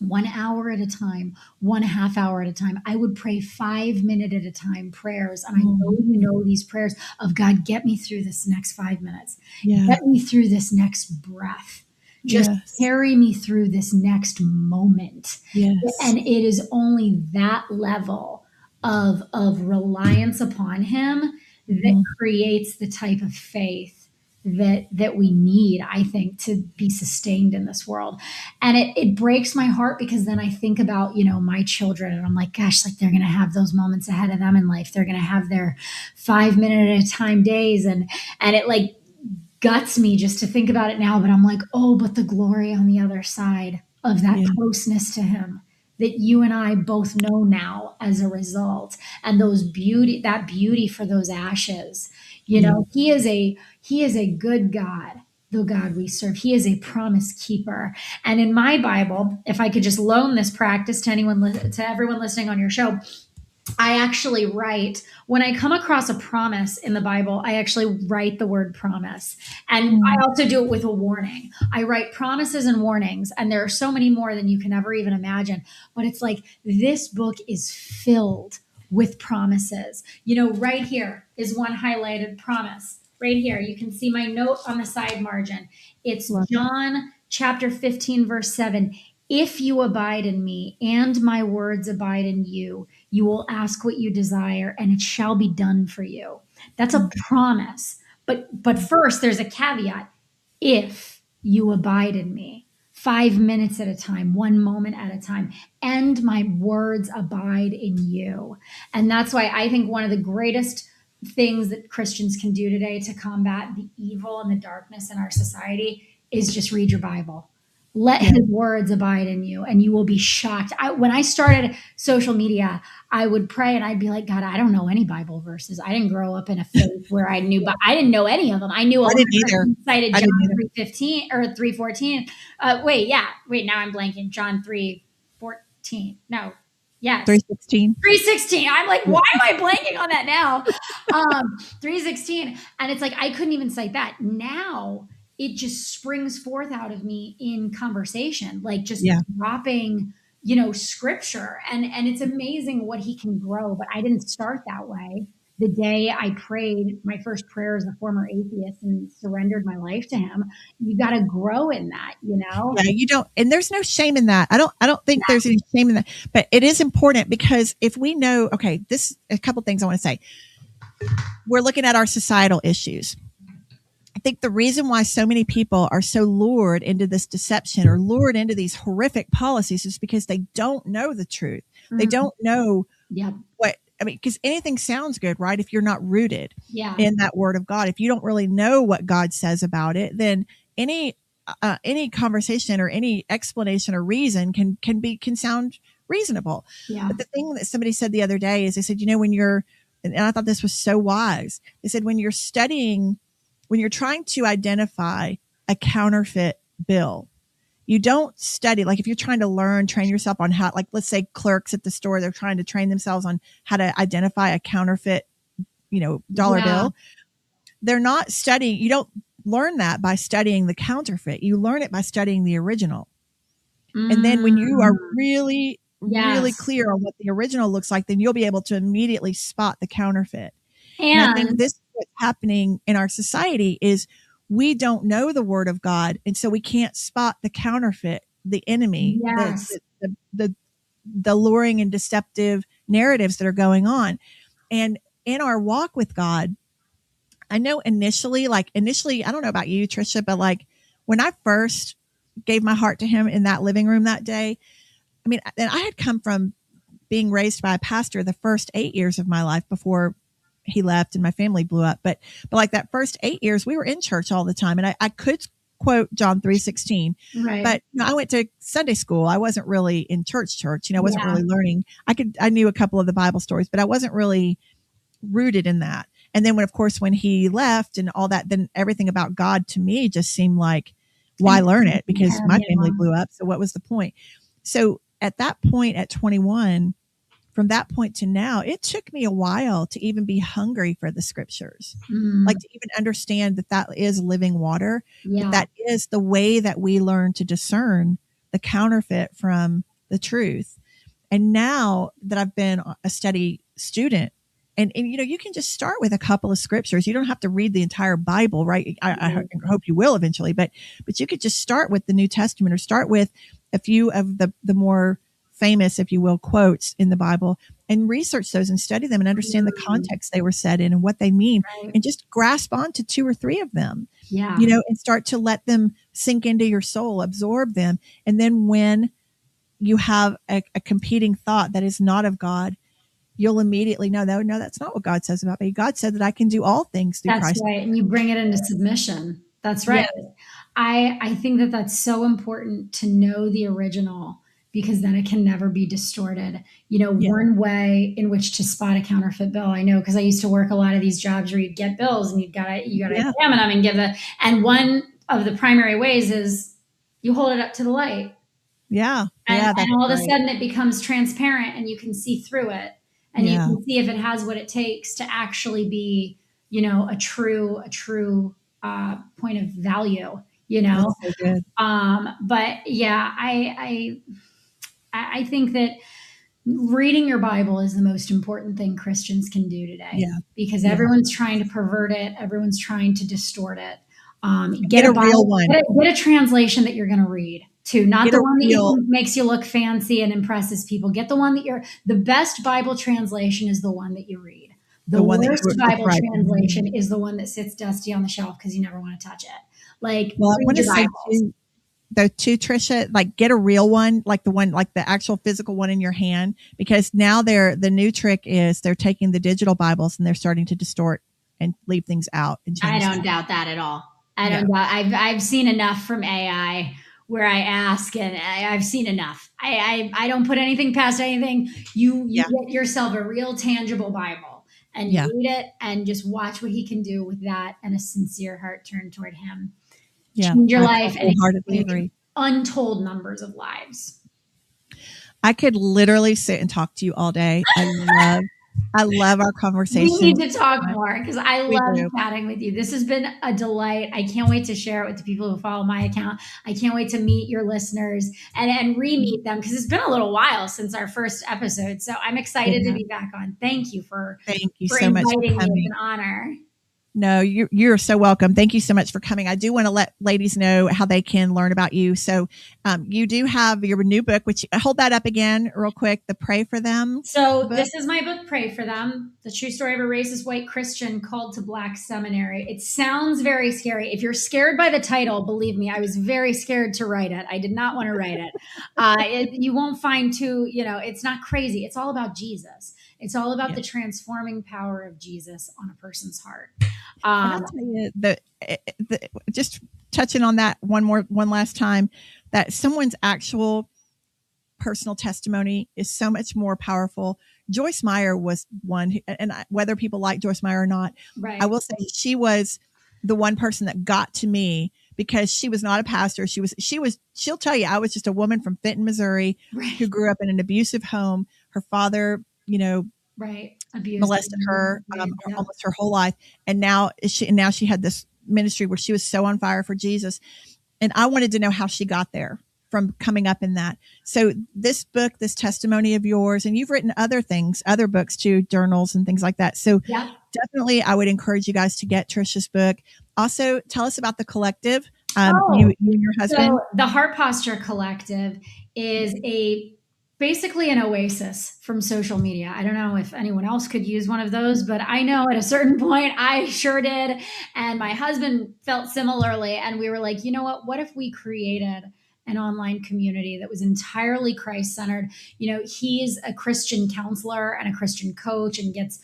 1 hour at a time, 1.5 hour at a time. I would pray 5 minute at a time prayers. And I know these prayers of God, get me through this next 5 minutes. Get me through this next breath. Just carry me through this next moment. And it is only that level of reliance upon him that creates the type of faith that we need, I think, to be sustained in this world. And it breaks my heart, because then I think about, my children, and I'm like, gosh, like they're going to have those moments ahead of them in life. They're going to have their 5 minute at a time days. And it like guts me just to think about it now. But I'm like, oh, but the glory on the other side of that closeness to him that you and I both know now as a result, and that beauty for those ashes. He is a good God. the God we serve. He is a promise keeper. And in my Bible, if I could just loan this practice to everyone listening on your show, I actually write, when I come across a promise in the Bible, I actually write the word promise. And I also do it with a warning. I write promises and warnings, and there are so many more than you can ever even imagine. But it's like, this book is filled with promises. Right here is one highlighted promise. Right here, you can see my note on the side margin. It's John chapter 15, verse 7. If you abide in me and my words abide in you, you will ask what you desire and it shall be done for you. That's a promise. But first, there's a caveat. If you abide in me, 5 minutes at a time, 1 moment at a time, and my words abide in you. And that's why I think one of the greatest things that Christians can do today to combat the evil and the darkness in our society is just read your Bible. Let his words abide in you and you will be shocked. When I started social media, I would pray and I'd be like, God, I don't know any Bible verses. I didn't grow up in a faith where I knew, but I didn't know any of them. I knew I didn't either. Cited John 3:15 or 3:14. Wait, now I'm blanking. John 3:14. No. Yes. 3:16. 3:16. I'm like, why am I blanking on that now? 3:16. And it's like, I couldn't even cite that. Now it just springs forth out of me in conversation, like just dropping, scripture. And it's amazing what he can grow. But I didn't start that way. The day I prayed my first prayer as a former atheist and surrendered my life to him, you got to grow in that, Yeah, you don't, and there's no shame in that. I don't think there's any shame in that, but it is important because if we know, a couple things I want to say. We're looking at our societal issues. I think the reason why so many people are so lured into this deception or lured into these horrific policies is because they don't know the truth. They don't know because anything sounds good, right? If you're not rooted in that word of God, if you don't really know what God says about it, then any conversation or any explanation or reason can sound reasonable. But the thing that somebody said the other day is they said, and I thought this was so wise. They said, when you're trying to identify a counterfeit bill, you don't study, like if you're trying to train yourself on how, like let's say clerks at the store, they're trying to train themselves on how to identify a counterfeit, dollar bill. They're not studying. You don't learn that by studying the counterfeit. You learn it by studying the original. And then when you are really clear on what the original looks like, then you'll be able to immediately spot the counterfeit. And I think this is what's happening in our society is we don't know the word of God. And so we can't spot the counterfeit, the enemy, the luring and deceptive narratives that are going on. And in our walk with God, I know initially, I don't know about you, Trisha, but like when I first gave my heart to him in that living room that day, I mean, and I had come from being raised by a pastor the first 8 years of my life before he left and my family blew up. But like that first 8 years, we were in church all the time. And I could quote John 3:16, but I went to Sunday school. I wasn't really in church, I wasn't really learning. I knew a couple of the Bible stories, but I wasn't really rooted in that. And then when he left and all that, then everything about God to me just seemed like, why learn it? Because my family blew up. So what was the point? So at that point at 21, from that point to now, it took me a while to even be hungry for the scriptures, like to even understand that is living water. That is the way that we learn to discern the counterfeit from the truth. And now that I've been a steady student, and you can just start with a couple of scriptures. You don't have to read the entire Bible, right? I hope you will eventually, but you could just start with the New Testament or start with a few of the more famous, if you will, quotes in the Bible and research those and study them and understand the context they were said in and what they mean, and just grasp onto 2 or 3 of them, and start to let them sink into your soul, absorb them. And then when you have a competing thought that is not of God, you'll immediately know, no, that's not what God says about me. God said that I can do all things through Christ. That's right. And you bring it into submission. That's right. Yes. I think that's so important to know the original, because then it can never be distorted. One way in which to spot a counterfeit bill, I know, because I used to work a lot of these jobs where you'd get bills and you gotta examine them and give and one of the primary ways is you hold it up to the light. Yeah. And, Yeah. and all of a sudden it becomes transparent and you can see through it. And you can see if it has what it takes to actually be, a true point of value, That's so good. But yeah, I think that reading your Bible is the most important thing Christians can do today, because everyone's trying to pervert it. Everyone's trying to distort it. Get a real one. Get a translation that you're going to read too, not the one that makes you look fancy and impresses people. Get the one that the best Bible translation is the one that you read. The worst Bible translation is the one that sits dusty on the shelf because you never want to touch it. Like, well, I want to say too, Trisha, like get a real one, like the actual physical one in your hand, because now the new trick is they're taking the digital Bibles and they're starting to distort and leave things out. And I don't doubt that at all. I don't doubt. I've seen enough from AI where I ask, and I've seen enough. I don't put anything past anything. You get yourself a real tangible Bible and you read it and just watch what he can do with that and a sincere heart turned toward him. Change your life and agree. Untold numbers of lives. I could literally sit and talk to you all day. I love our conversation. We need to talk more because I love chatting with you. This has been a delight. I can't wait to share it with the people who follow my account. I can't wait to meet your listeners and re-meet them because it's been a little while since our first episode. So I'm excited to be back on. Thank you for so much for coming. Me. It's an honor. No, you're so welcome. Thank you so much for coming. I do want to let ladies know how they can learn about you. So you do have your new book, which hold that up again real quick, the Pray for Them. So this is my book, Pray for Them, the true story of a racist white Christian called to Black seminary. It sounds very scary. If you're scared by the title, believe me, I was very scared to write it. I did not want to write it. You won't find it's not crazy. It's all about Jesus. It's all about the transforming power of Jesus on a person's heart. I'll tell you just touching on that one last time, that someone's actual personal testimony is so much more powerful. Joyce Meyer was one, and whether people like Joyce Meyer or not, I will say she was the one person that got to me because she was not a pastor. She'll tell you, I was just a woman from Fenton, Missouri, who grew up in an abusive home. Her father, molested her almost her whole life. And now she had this ministry where she was so on fire for Jesus. And I wanted to know how she got there from coming up in that. So this book, this testimony of yours, and you've written other things, other books too, journals and things like that. So definitely I would encourage you guys to get Trisha's book. Also tell us about the collective. You and your husband. So the Heart Posture Collective is basically an oasis from social media. I don't know if anyone else could use one of those, but I know at a certain point I sure did. And my husband felt similarly. And we were like, you know what if we created an online community that was entirely Christ-centered? He's a Christian counselor and a Christian coach and gets,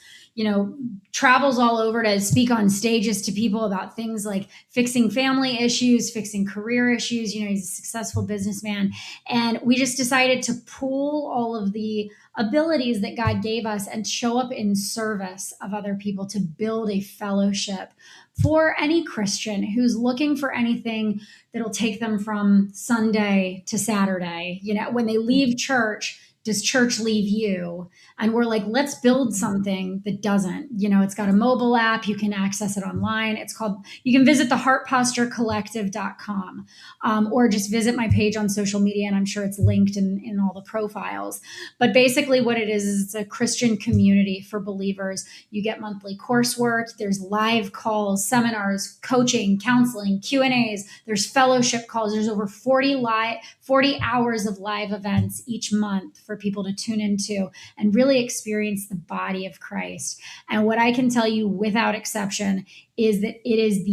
travels all over to speak on stages to people about things like fixing family issues, fixing career issues. He's a successful businessman. And we just decided to pool all of the abilities that God gave us and show up in service of other people to build a fellowship for any Christian who's looking for anything that'll take them from Sunday to Saturday. When they leave church, does church leave you? And we're like, let's build something that doesn't. It's got a mobile app. You can access it online. You can visit the heartposturecollective.com or just visit my page on social media. And I'm sure it's linked in all the profiles. But basically what it is it's a Christian community for believers. You get monthly coursework. There's live calls, seminars, coaching, counseling, Q&As. There's fellowship calls. There's over 40 hours of live events each month for people to tune into and really experience the body of Christ. And what I can tell you without exception is that it's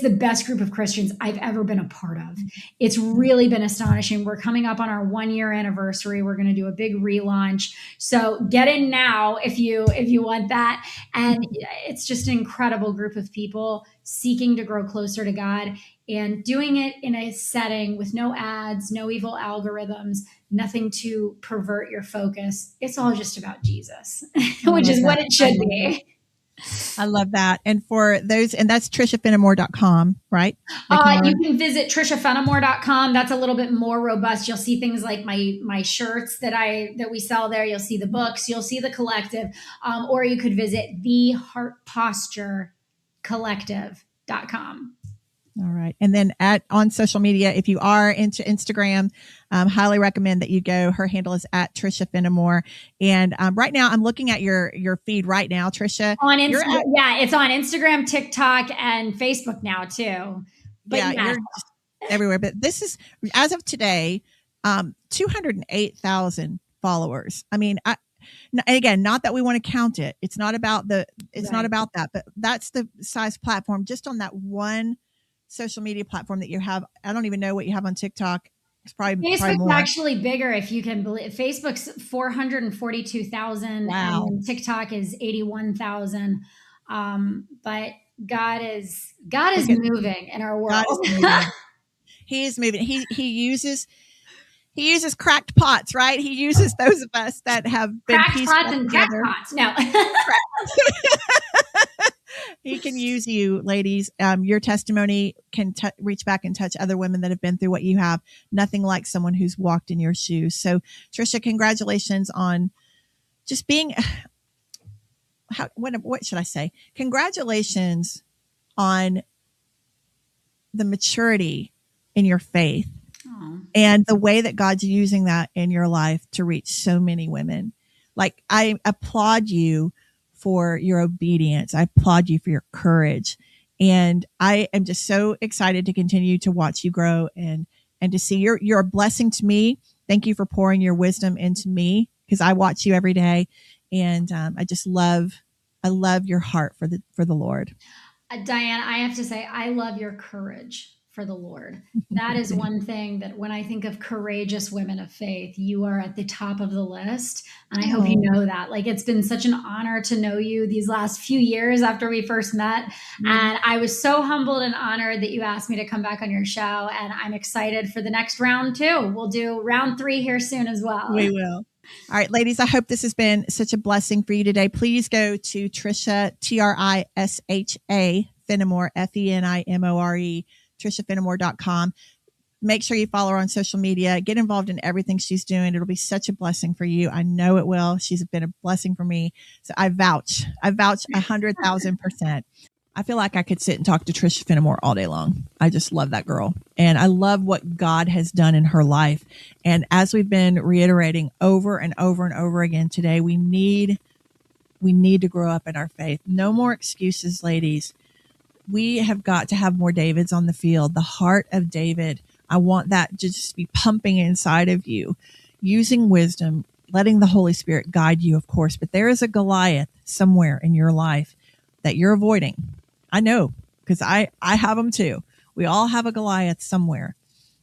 the best group of Christians I've ever been a part of. It's really been astonishing. We're coming up on our 1-year anniversary. We're going to do a big relaunch. So get in now if you want that. And it's just an incredible group of people seeking to grow closer to God and doing it in a setting with no ads, no evil algorithms, nothing to pervert your focus. It's all just about Jesus, which is what it should be. I love that. And for those, and that's TrishaFenimore.com, right? You can visit TrishaFenimore.com. That's a little bit more robust. You'll see things like my shirts that we sell there. You'll see the books. You'll see the collective. Or you could visit theheartposturecollective.com. All right. And then on social media, if you are into Instagram, highly recommend that you go. Her handle is at Trisha Fenimore. And right now I'm looking at your feed right now, Trisha. On Instagram. Yeah, it's on Instagram, TikTok, and Facebook now too. But you're just everywhere. But this is, as of today, 208,000 followers. I mean, again, not that we want to count it. It's not about not about that, but that's the size platform just on that one social media platform that you have. I don't even know what you have on TikTok. It's probably more. Actually bigger, if you can believe. Facebook's 442,000. Wow. And TikTok is 81,000. But God is moving in our world. He is moving. He uses cracked pots, right? He uses those of us that have been cracked pots and together. Crackpots. No. He can use you, ladies. Your testimony can reach back and touch other women that have been through what you have. Nothing like someone who's walked in your shoes. So, Trisha, congratulations on just being. What should I say? Congratulations on the maturity in your faith. Aww. And the way that God's using that in your life to reach so many women. Like, I applaud you for your obedience. I applaud you for your courage. And I am just so excited to continue to watch you grow and to see you're a blessing to me. Thank you for pouring your wisdom into me, because I watch you every day. And I love your heart for the Lord. Diane, I have to say, I love your courage for the Lord. That is one thing that when I think of courageous women of faith, you are at the top of the list. And I hope you know that. Like, it's been such an honor to know you these last few years after we first met. Mm-hmm. And I was so humbled and honored that you asked me to come back on your show. And I'm excited for the next round too. We'll do round 3 here soon as well. We will. All right, ladies, I hope this has been such a blessing for you today. Please go to Trisha, Trisha Fenimore, Fenimore, TrishaFenimore.com. Make sure you follow her on social media. Get involved in everything she's doing. It'll be such a blessing for you. I know it will. She's been a blessing for me. So I vouch 100,000%. I feel like I could sit and talk to Trisha Fenimore all day long. I just love that girl. And I love what God has done in her life. And as we've been reiterating over and over and over again today, we need to grow up in our faith. No more excuses, ladies. We have got to have more Davids on the field. The heart of David. I want that to just be pumping inside of you, using wisdom, letting the Holy Spirit guide you, of course. But there is a Goliath somewhere in your life that you're avoiding. I know, because I have them too. We all have a Goliath somewhere.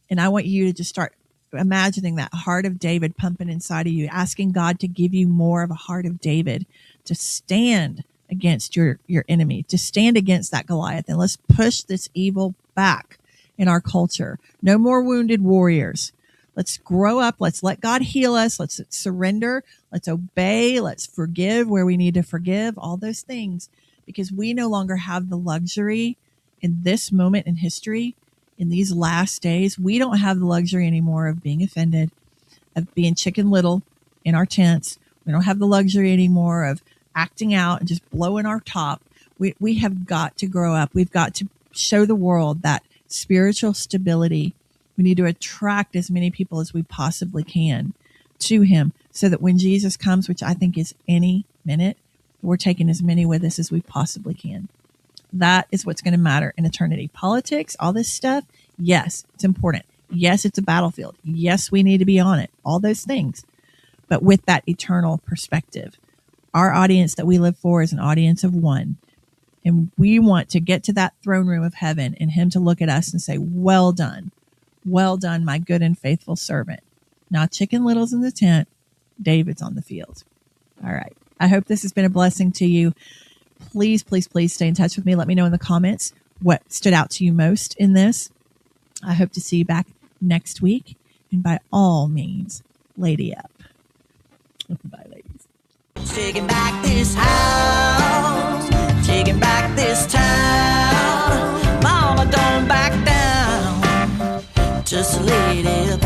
And I want you to just start imagining that heart of David pumping inside of you, asking God to give you more of a heart of David to stand against your enemy, to stand against that Goliath. And let's push this evil back in our culture. No more wounded warriors. Let's grow up. Let's let God heal us. Let's surrender. Let's obey. Let's forgive where we need to forgive, all those things, because we no longer have the luxury in this moment in history, in these last days. We don't have the luxury anymore of being offended, of being Chicken Little in our tents. We don't have the luxury anymore of acting out and just blowing our top. We have got to grow up. We've got to show the world that spiritual stability. We need to attract as many people as we possibly can to him, so that when Jesus comes, which I think is any minute, we're taking as many with us as we possibly can. That is what's going to matter in eternity. Politics, all this stuff, yes, it's important. Yes, it's a battlefield. Yes, we need to be on it. All those things. But with that eternal perspective. Our audience that we live for is an audience of one. And we want to get to that throne room of heaven and him to look at us and say, well done, my good and faithful servant. Not Chicken Little's in the tent, David's on the field. All right. I hope this has been a blessing to you. Please, please, please stay in touch with me. Let me know in the comments what stood out to you most in this. I hope to see you back next week. And by all means, lady up. Bye, ladies. Taking back this house. taking back this town. Mama, don't back down, just a lady.